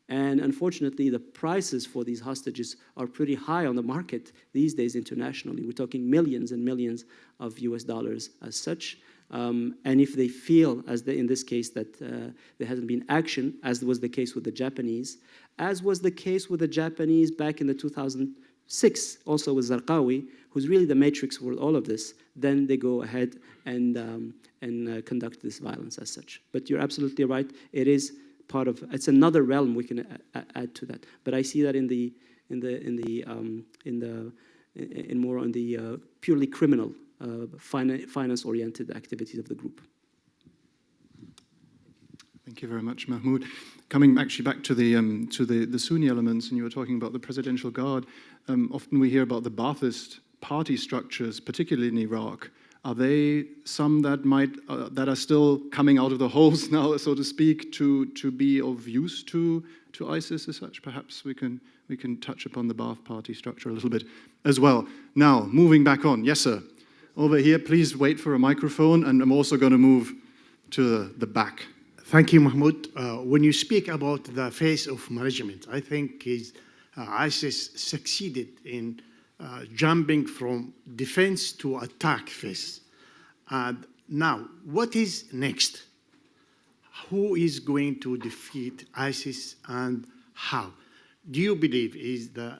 And unfortunately, the prices for these hostages are pretty high on the market these days internationally. We're talking millions and millions of US dollars as such. And if they feel, in this case, that there hasn't been action, as was the case with the Japanese, as was the case with the Japanese back in the 2006, also with Zarqawi, who's really the matrix for all of this, then they go ahead and conduct this violence as such. But you're absolutely right. It is part of. It's another realm we can add to that. But I see that in more on the purely criminal, finance-oriented activities of the group. Thank you very much, Mahmoud. Coming actually back to the Sunni elements, and you were talking about the presidential guard. Often we hear about the Ba'athist party structures, particularly in Iraq. Are they some that that are still coming out of the holes now, so to speak, to be of use to ISIS as such? Perhaps we can touch upon the Ba'ath party structure a little bit as well. Now, moving back on. Yes, sir. Over here, please wait for a microphone, and I'm also going to move to the back. Thank you, Mahmoud. When you speak about the phase of management, I think ISIS succeeded in jumping from defense to attack phase. And now, what is next? Who is going to defeat ISIS and how? do you believe is the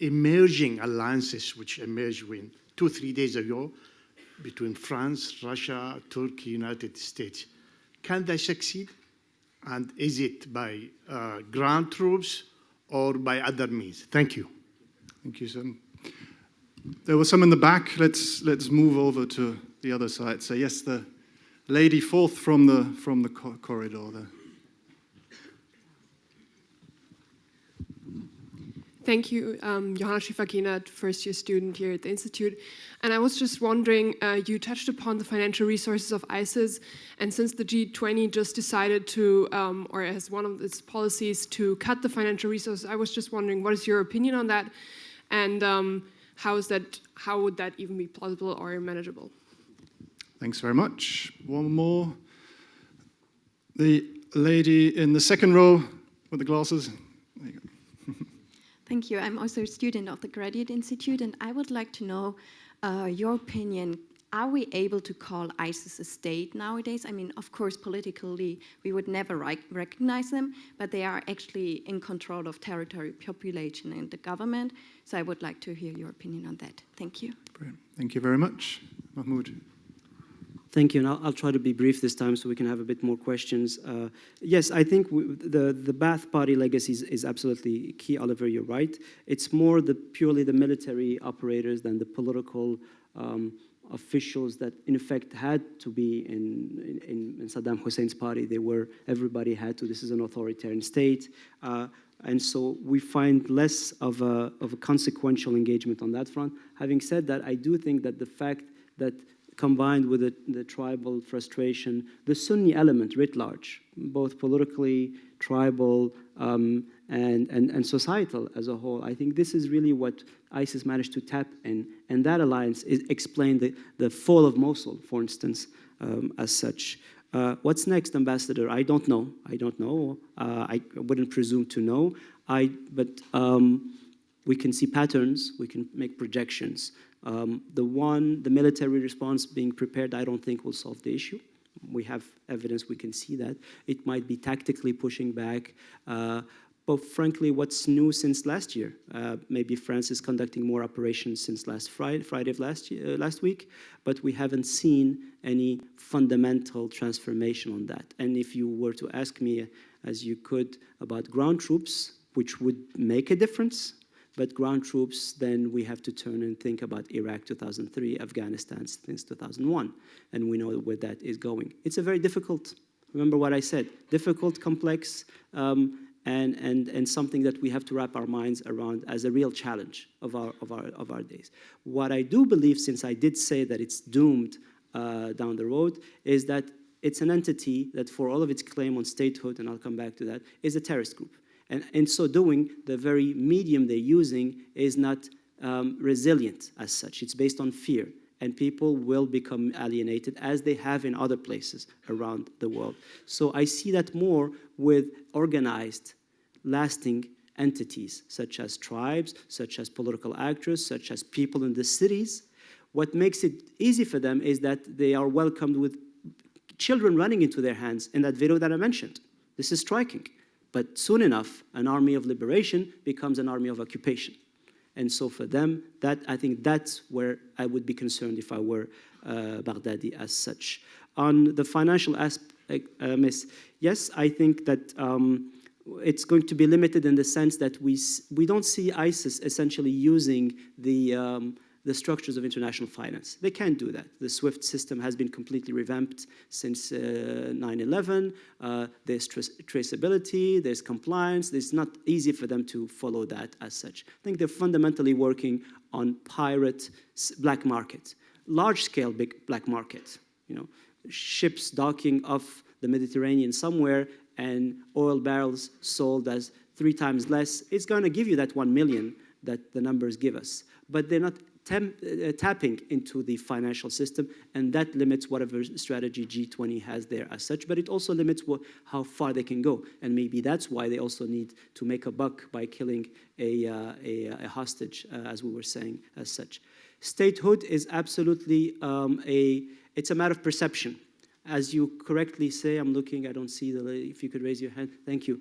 emerging alliances which emerged when 2-3 days ago between France, Russia, Turkey, United States, can they succeed? And is it by ground troops or by other means? Thank you. Thank you, sir. There was some in the back. Let's move over to the other side. So yes, the lady fourth from the corridor there. Thank you, Johanna Schifakina, first-year student here at the Institute. And I was just wondering, you touched upon the financial resources of ISIS, and since the G20 just decided to, or as one of its policies, to cut the financial resources, I was just wondering, what is your opinion on that, and how would that even be plausible or manageable? Thanks very much. One more. The lady in the second row with the glasses. There you go. Thank you. I'm also a student of the Graduate Institute, and I would like to know your opinion. Are we able to call ISIS a state nowadays? I mean, of course, politically, we would never recognize them, but they are actually in control of territory, population, and the government. So I would like to hear your opinion on that. Thank you. Brilliant. Thank you very much. Mahmoud. Thank you, and I'll try to be brief this time so we can have a bit more questions. Yes, I think the Ba'ath Party legacy is absolutely key, Oliver, you're right. It's more purely the military operators than the political officials that, in effect, had to be in Saddam Hussein's party. Everybody had to. This is an authoritarian state. And so we find less of a consequential engagement on that front. Having said that, I do think that the fact that combined with the tribal frustration, the Sunni element writ large, both politically, tribal, and societal as a whole. I think this is really what ISIS managed to tap in, and that alliance explained the fall of Mosul, for instance, as such. What's next, Ambassador? I don't know. I wouldn't presume to know. But we can see patterns. We can make projections. The military response being prepared, I don't think will solve the issue. We have evidence, we can see that. It might be tactically pushing back. But frankly, what's new since last year? Maybe France is conducting more operations since last Friday of last week, but we haven't seen any fundamental transformation on that. And if you were to ask me, as you could, about ground troops, which would make a difference, but ground troops, then we have to turn and think about Iraq 2003, Afghanistan since 2001, and we know where that is going. It's a very difficult, remember what I said, difficult, complex, and something that we have to wrap our minds around as a real challenge of our days. What I do believe, since I did say that it's doomed down the road, is that it's an entity that, for all of its claim on statehood, and I'll come back to that, is a terrorist group. And in so doing, the very medium they're using is not resilient as such. It's based on fear. And people will become alienated, as they have in other places around the world. So I see that more with organized, lasting entities, such as tribes, such as political actors, such as people in the cities. What makes it easy for them is that they are welcomed with children running into their hands in that video that I mentioned. This is striking. But soon enough, an army of liberation becomes an army of occupation. And so for them, I think that's where I would be concerned if I were Baghdadi as such. On the financial aspect, yes, I think that it's going to be limited in the sense that we don't see ISIS essentially using the structures of international finance. They can't do that. The SWIFT system has been completely revamped since 9/11. There's traceability, there's compliance. It's not easy for them to follow that as such. I think they're fundamentally working on pirate black market, large-scale big black market. Ships docking off the Mediterranean somewhere and oil barrels sold as 3 times less. It's going to give you that 1 million that the numbers give us. But they're not tapping into the financial system, and that limits whatever strategy G20 has there as such, but it also limits how far they can go. And maybe that's why they also need to make a buck by killing a hostage, as we were saying, as such. Statehood is absolutely it's a matter of perception. As you correctly say, I'm looking, I don't see if you could raise your hand, thank you.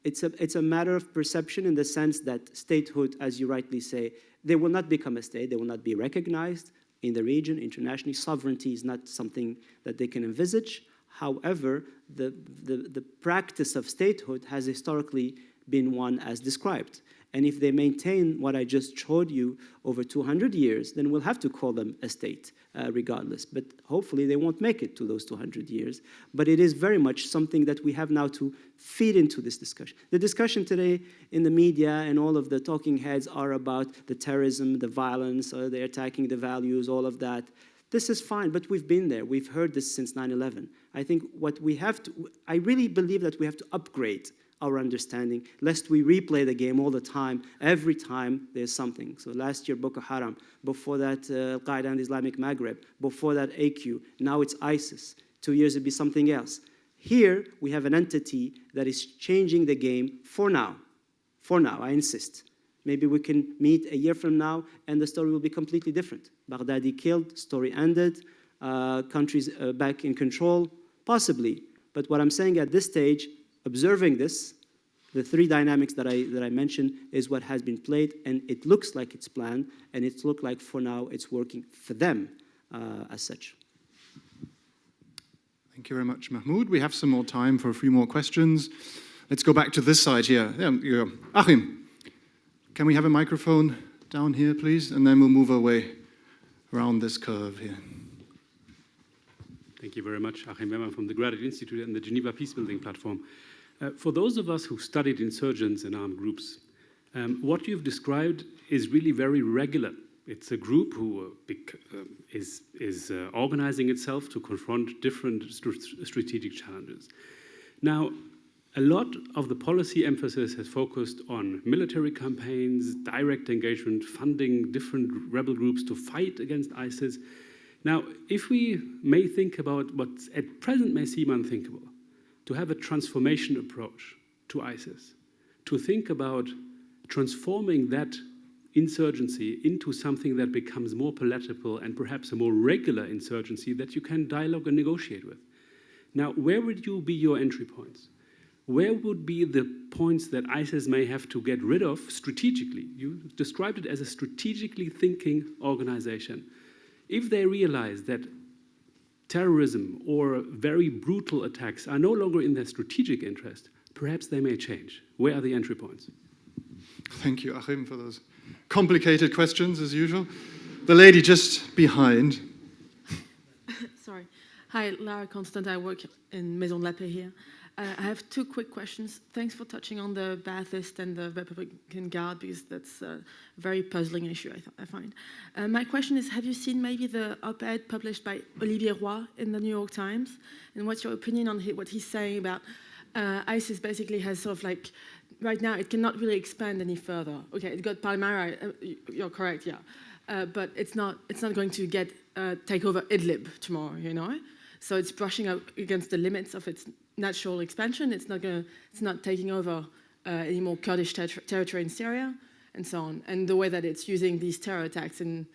it's a matter of perception in the sense that statehood, as you rightly say, they will not become a state, they will not be recognized in the region, internationally. Sovereignty is not something that they can envisage. However, the practice of statehood has historically been one as described. And if they maintain what I just showed you over 200 years, then we'll have to call them a state regardless. But hopefully they won't make it to those 200 years. But it is very much something that we have now to feed into this discussion. The discussion today in the media and all of the talking heads are about the terrorism, the violence, they're attacking the values, all of that. This is fine, but we've been there. We've heard this since 9/11. I think what we have to, I really believe that we have to upgrade our understanding, lest we replay the game all the time, every time there's something. So last year, Boko Haram, before that, Qaeda and Islamic Maghreb, before that, AQ, now it's ISIS. 2 years it'd be something else. Here, we have an entity that is changing the game for now. For now, I insist. Maybe we can meet a year from now, and the story will be completely different. Baghdadi killed, story ended, countries back in control, possibly. But what I'm saying at this stage, observing this, the three dynamics that I mentioned is what has been played, and it looks like it's planned, and it looks like for now it's working for them as such. Thank you very much, Mahmoud. We have some more time for a few more questions. Let's go back to this side here. Yeah, Achim, can we have a microphone down here, please? And then we'll move our way around this curve here. Thank you very much. Achim Wemmer from the Graduate Institute and the Geneva Peacebuilding Platform. For those of us who studied insurgents and armed groups, what you've described is really very regular. It's a group who is organizing itself to confront different strategic challenges. Now, a lot of the policy emphasis has focused on military campaigns, direct engagement, funding different rebel groups to fight against ISIS. Now, if we may think about what at present may seem unthinkable, to have a transformation approach to ISIS, to think about transforming that insurgency into something that becomes more palatable and perhaps a more regular insurgency that you can dialogue and negotiate with. Now, where would you be your entry points? Where would be the points that ISIS may have to get rid of strategically? You described it as a strategically thinking organization. If they realize that terrorism or very brutal attacks are no longer in their strategic interest, perhaps they may change. Where are the entry points? Thank you, Achim, for those complicated questions, as usual. The lady just behind. Sorry. Hi, Lara Constant. I work in Maison de la Paix here. I have two quick questions. Thanks for touching on the Ba'athist and the Republican Guard, because that's a very puzzling issue, I find. My question is, have you seen maybe the op-ed published by Olivier Roy in the New York Times? And what's your opinion on what he's saying about ISIS basically has sort of like, right now it cannot really expand any further. Okay, it got Palmyra, you're correct, yeah. But it's not going to take over Idlib tomorrow, you know? So it's brushing up against the limits of its natural expansion. It's not taking over any more Kurdish territory in Syria, and so on. And the way that it's using these terror attacks in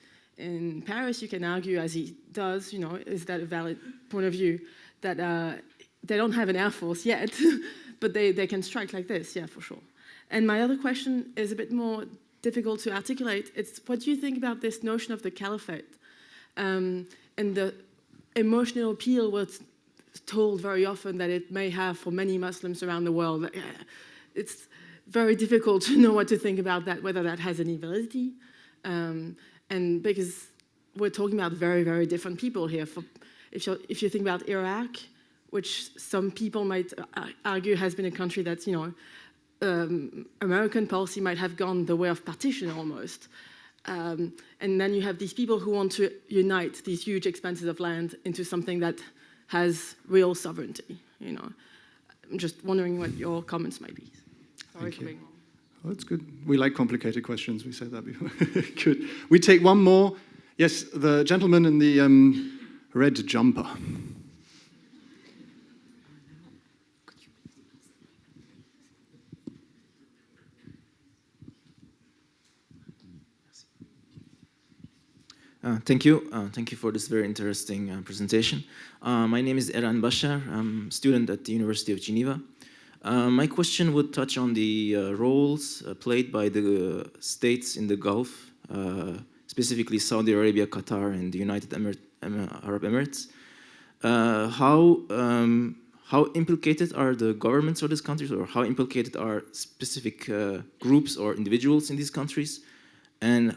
Paris, you can argue, as he does, you know, is that a valid point of view, that they don't have an air force yet, but they can strike like this, yeah, for sure. And my other question is a bit more difficult to articulate. It's what do you think about this notion of the caliphate and the emotional appeal was told very often that it may have for many Muslims around the world. It's very difficult to know what to think about that, whether that has any validity. And because we're talking about very, very different people here. If you think about Iraq, which some people might argue has been a country that's, you know, American policy might have gone the way of partition almost. And then you have these people who want to unite these huge expanses of land into something that has real sovereignty, you know. I'm just wondering what your comments might be. Sorry for being long. Oh, that's good. We like complicated questions. We said that before. Good. We take one more. Yes, the gentleman in the red jumper. Thank you. Thank you for this very interesting presentation. My name is Eran Bashar. I'm a student at the University of Geneva. My question would touch on the roles played by the states in the Gulf, specifically Saudi Arabia, Qatar, and the United Arab Emirates. How implicated are the governments of these countries, or how implicated are specific groups or individuals in these countries? And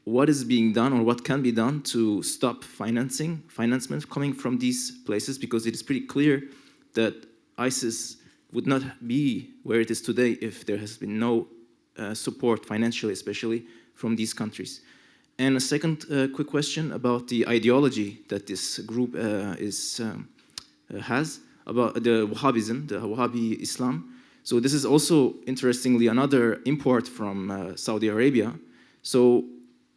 what is being done, or what can be done to stop financement coming from these places? Because it is pretty clear that ISIS would not be where it is today if there has been no support, financially especially, from these countries. And a second quick question about the ideology that this group has, about the Wahhabism, the Wahhabi Islam. So this is also, interestingly, another import from Saudi Arabia. So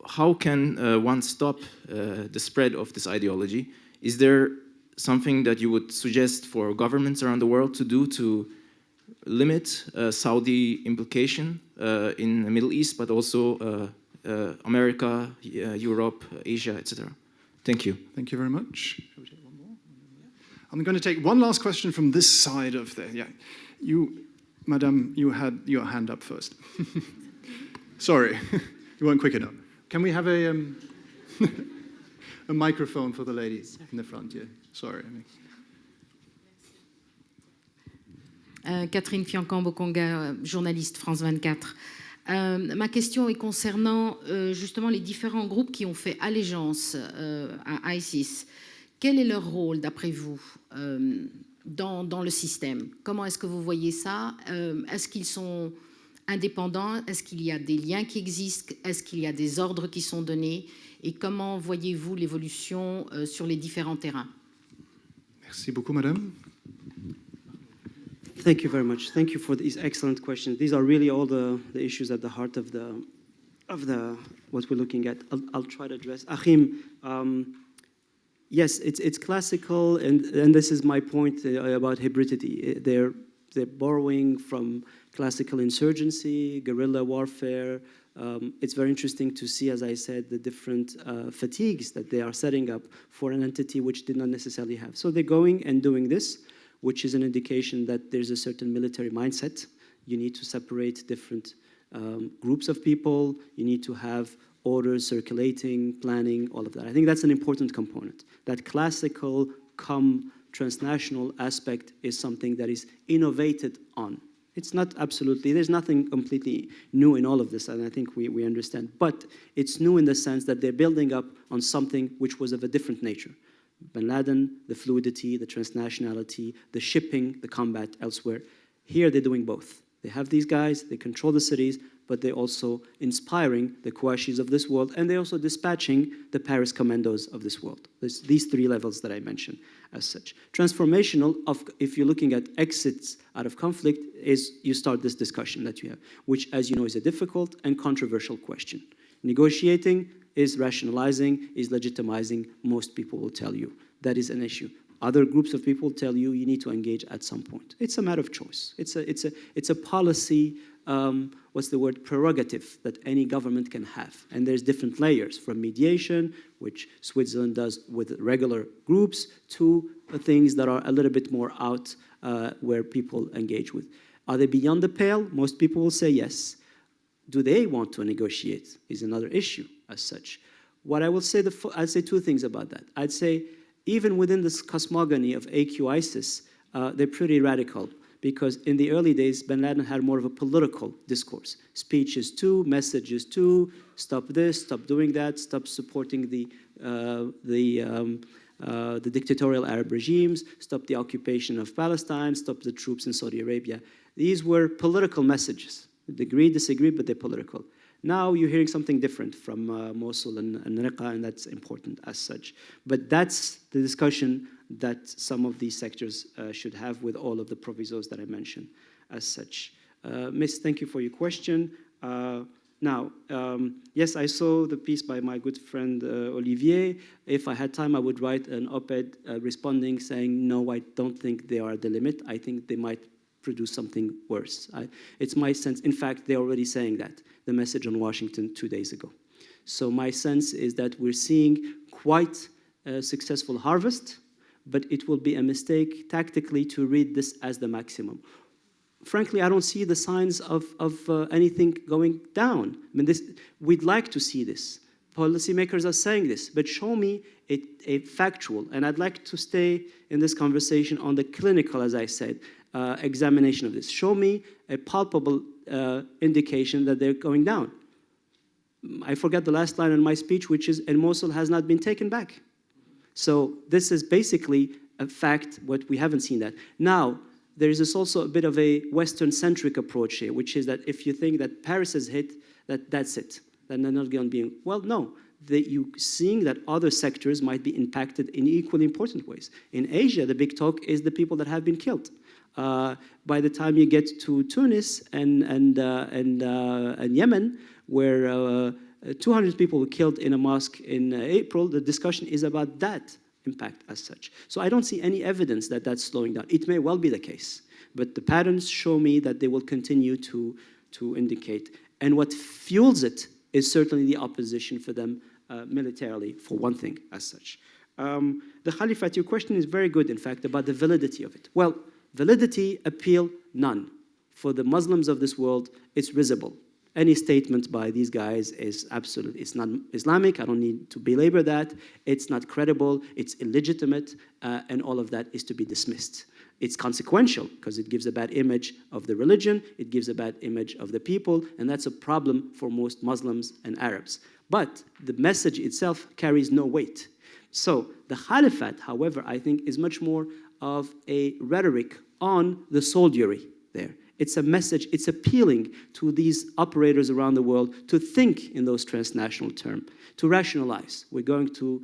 how can one stop the spread of this ideology? Is there something that you would suggest for governments around the world to do to limit Saudi implication in the Middle East, but also America, Europe, Asia, etc.? Thank you. Thank you very much. Shall we take one more? I'm going to take one last question from this side of the... Yeah. You, Madam, you had your hand up first. Sorry, you weren't quick enough. Can we have a microphone for the ladies in the front? Yeah. Sorry. Catherine Fiancamp-Bokonga, journaliste France 24. Ma question est concernant justement les différents groupes qui ont fait allégeance à ISIS. Quel est leur rôle, d'après vous, dans le système? Comment est-ce que vous voyez ça? Est-ce qu'ils sont indépendants? Est-ce qu'il y a des liens qui existent? Est-ce qu'il y a des ordres qui sont donnés? Et comment voyez-vous l'évolution sur les différents terrains? Merci beaucoup, Madame. Thank you very much. Thank you for these excellent questions. These are really all the issues at the heart of what we're looking at. I'll try to address. Achim, yes, it's classical, and this is my point about hybridity. They're borrowing from classical insurgency, guerrilla warfare. It's very interesting to see, as I said, the different fatigues that they are setting up for an entity which did not necessarily have. So they're going and doing this, which is an indication that there's a certain military mindset. You need to separate different groups of people. You need to have orders circulating, planning, all of that. I think that's an important component. That classical, transnational aspect is something that is innovated on. It's not absolutely, there's nothing completely new in all of this, and I think we understand. But it's new in the sense that they're building up on something which was of a different nature. Bin Laden, the fluidity, the transnationality, the shipping, the combat elsewhere. Here they're doing both. They have these guys, they control the cities, but they're also inspiring the Qurayshis of this world, and they're also dispatching the Paris commandos of this world. There's these three levels that I mentioned as such. Transformational, if you're looking at exits out of conflict, is you start this discussion that you have, which, as you know, is a difficult and controversial question. Negotiating is rationalizing, is legitimizing. Most people will tell you that is an issue. Other groups of people tell you you need to engage at some point. It's a matter of choice. It's a policy, prerogative that any government can have. And there's different layers, from mediation, which Switzerland does with regular groups, to things that are a little bit more out where people engage with. Are they beyond the pale? Most people will say yes. Do they want to negotiate is another issue as such. What I will say, I'd say two things about that. I'd say even within this cosmogony of AQ ISIS, they're pretty radical, because in the early days, Bin Laden had more of a political discourse. Speeches too, messages too, stop this, stop doing that, stop supporting the dictatorial Arab regimes, stop the occupation of Palestine, stop the troops in Saudi Arabia. These were political messages. Agree, disagree, but they're political. Now you're hearing something different from Mosul and Raqqa, and that's important as such. But that's the discussion that some of these sectors should have with all of the provisos that I mentioned as such. Miss, thank you for your question. Now, yes, I saw the piece by my good friend Olivier. If I had time, I would write an op-ed responding saying, no, I don't think they are the limit. I think they might produce something worse. It's my sense. In fact, they're already saying that, the message on Washington 2 days ago. So my sense is that we're seeing quite a successful harvest, but it will be a mistake tactically to read this as the maximum. frankly, I don't see the signs of anything going down. I mean, we'd like to see this. Policymakers are saying this, but show me a factual, and I'd like to stay in this conversation on the clinical, as I said, examination of this. Show me a palpable indication that they're going down. I forget the last line in my speech, which is, and Mosul has not been taken back. So this is basically a fact, what we haven't seen that. Now, there is also a bit of a Western-centric approach here, which is that if you think that Paris is hit, that's it. Then they're not going to be, well, no. You're seeing that other sectors might be impacted in equally important ways. In Asia, the big talk is the people that have been killed. By the time you get to Tunis and Yemen, where 200 people were killed in a mosque in April, the discussion is about that impact as such. So I don't see any evidence that that's slowing down. It may well be the case, but the patterns show me that they will continue to indicate. And what fuels it is certainly the opposition for them militarily, for one thing, as such. The Caliphate, your question is very good, in fact, about the validity of it. Well, validity, appeal, none. For the Muslims of this world, it's risible. Any statement by these guys is absolute. It's not Islamic. I don't need to belabor that. It's not credible. It's illegitimate. And all of that is to be dismissed. It's consequential because it gives a bad image of the religion. It gives a bad image of the people. And that's a problem for most Muslims and Arabs. But the message itself carries no weight. So the Caliphate, however, I think is much more of a rhetoric on the soldiery there. It's a message, it's appealing to these operators around the world to think in those transnational terms, to rationalize. We're going to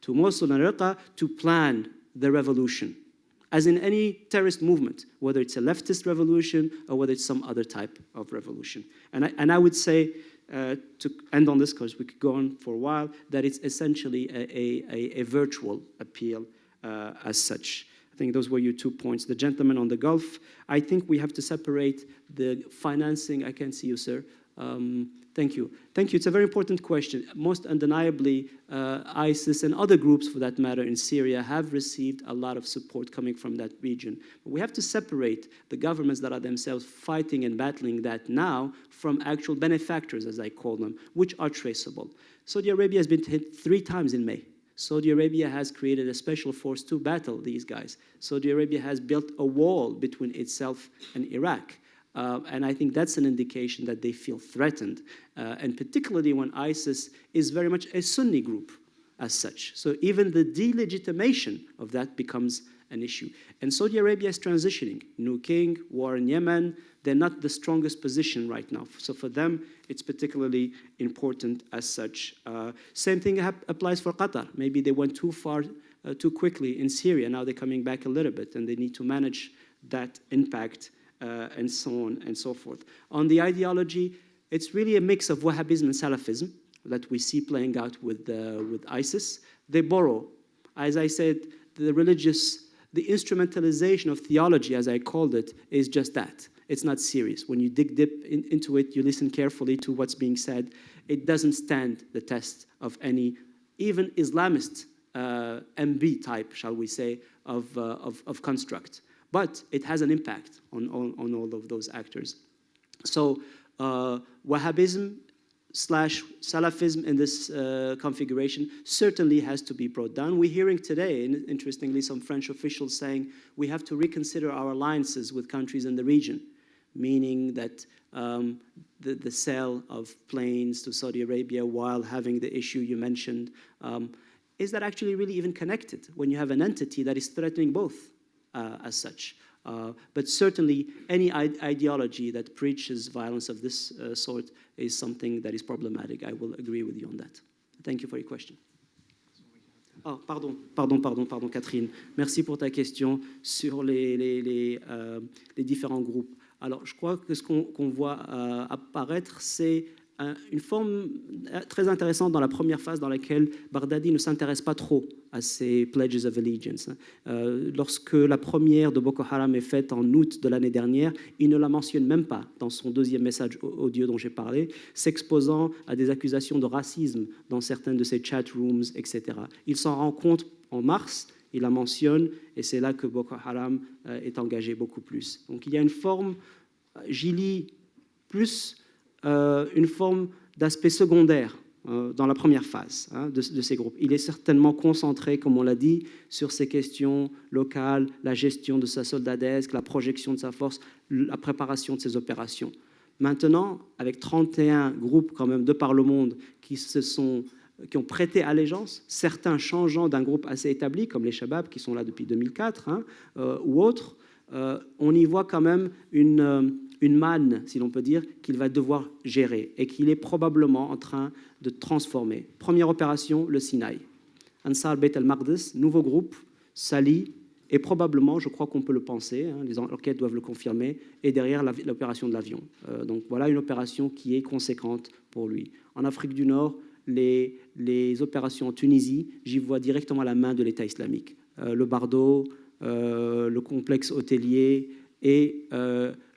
Mosul and Raqqa to plan the revolution, as in any terrorist movement, whether it's a leftist revolution or whether it's some other type of revolution. And I would say, to end on this, because we could go on for a while, that it's essentially a virtual appeal as such. I think those were your 2 points. The gentleman on the Gulf, I think we have to separate the financing. I can see you, sir. Thank you. Thank you. It's a very important question. Most undeniably, ISIS and other groups, for that matter, in Syria have received a lot of support coming from that region. But we have to separate the governments that are themselves fighting and battling that now from actual benefactors, as I call them, which are traceable. Saudi Arabia has been hit 3 times in May. Saudi Arabia has created a special force to battle these guys. Saudi Arabia has built a wall between itself and Iraq. And I think that's an indication that they feel threatened, and particularly when ISIS is very much a Sunni group as such. So even the delegitimation of that becomes an issue. And Saudi Arabia is transitioning. New king, war in Yemen, they're not the strongest position right now. So for them, it's particularly important as such. Same thing applies for Qatar. Maybe they went too far, too quickly in Syria. Now they're coming back a little bit, and they need to manage that impact, and so on and so forth. On the ideology, it's really a mix of Wahhabism and Salafism that we see playing out with ISIS. They borrow, as I said, the instrumentalization of theology, as I called it, is just that. It's not serious. When you dig deep into it, you listen carefully to what's being said. It doesn't stand the test of any, even Islamist MB type, shall we say, of construct. But it has an impact on all of those actors. So Wahhabism / Salafism in this configuration certainly has to be brought down. We're hearing today, interestingly, some French officials saying we have to reconsider our alliances with countries in the region, meaning that the sale of planes to Saudi Arabia while having the issue you mentioned, is that actually really even connected when you have an entity that is threatening both as such? But certainly any ideology that preaches violence of this sort is something that is problematic. I will agree with you on that. Thank you for your question. Oh, pardon, Catherine. Merci pour ta question sur les différents groupes. Alors, je crois que ce qu'on voit apparaître, c'est une forme très intéressante dans la première phase dans laquelle Baghdadi ne s'intéresse pas trop à ces pledges of allegiance. Lorsque la première de Boko Haram est faite en août de l'année dernière, il ne la mentionne même pas dans son deuxième message audio dont j'ai parlé, s'exposant à des accusations de racisme dans certaines de ses chat rooms, etc. Il s'en rend compte en mars, il la mentionne, et c'est là que Boko Haram est engagé beaucoup plus. Donc il y a une forme j'y lis plus une forme d'aspect secondaire dans la première phase de ces groupes. Il est certainement concentré, comme on l'a dit, sur ces questions locales, la gestion de sa soldadesque, la projection de sa force, la préparation de ses opérations. Maintenant, avec 31 groupes quand même de par le monde qui ont prêté allégeance, certains changeant d'un groupe assez établi, comme les Shabab, qui sont là depuis 2004, ou autres, on y voit quand même une manne, si l'on peut dire, qu'il va devoir gérer et qu'il est probablement en train de transformer. Première opération, le Sinaï. Ansar Beit al-Maqdis, nouveau groupe, s'allie, et probablement, je crois qu'on peut le penser, les enquêtes doivent le confirmer, et derrière l'opération de l'avion. Donc voilà une opération qui est conséquente pour lui. En Afrique du Nord, les opérations en Tunisie, j'y vois directement la main de l'État islamique. Le Bardo, le complexe hôtelier et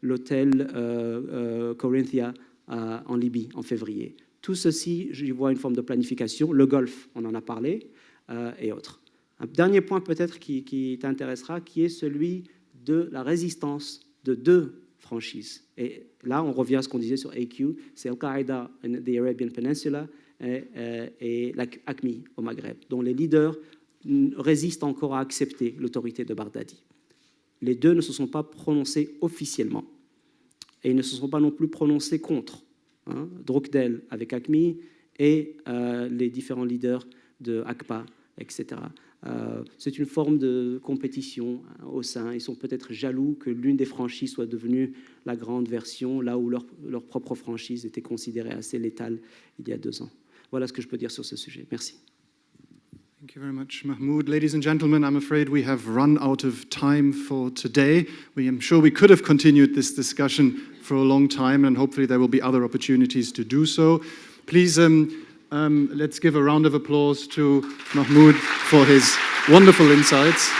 l'hôtel Corinthia en Libye en février. Tout ceci, j'y vois une forme de planification. Le Golfe, on en a parlé, et autres. Un dernier point peut-être qui t'intéressera, qui est celui de la résistance de deux franchises. Et là, on revient à ce qu'on disait sur AQ, c'est Al-Qaeda in the Arabian Peninsula et l'AQMI au Maghreb, dont les leaders résistent encore à accepter l'autorité de Baghdadi. Les deux ne se sont pas prononcés officiellement. Et ils ne se sont pas non plus prononcés contre. Drukdel avec AQMI et les différents leaders de AQPA, etc. C'est une forme de compétition au sein. Ils sont peut-être jaloux que l'une des franchises soit devenue la grande version, là où leur propre franchise était considérée assez létale il y a 2 ans. Voilà ce que je peux dire sur ce sujet. Merci. Thank you very much, Mahmoud. Ladies and gentlemen, I'm afraid we have run out of time for today. I'm sure we could have continued this discussion for a long time, and hopefully there will be other opportunities to do so. Please, let's give a round of applause to Mahmoud for his wonderful insights.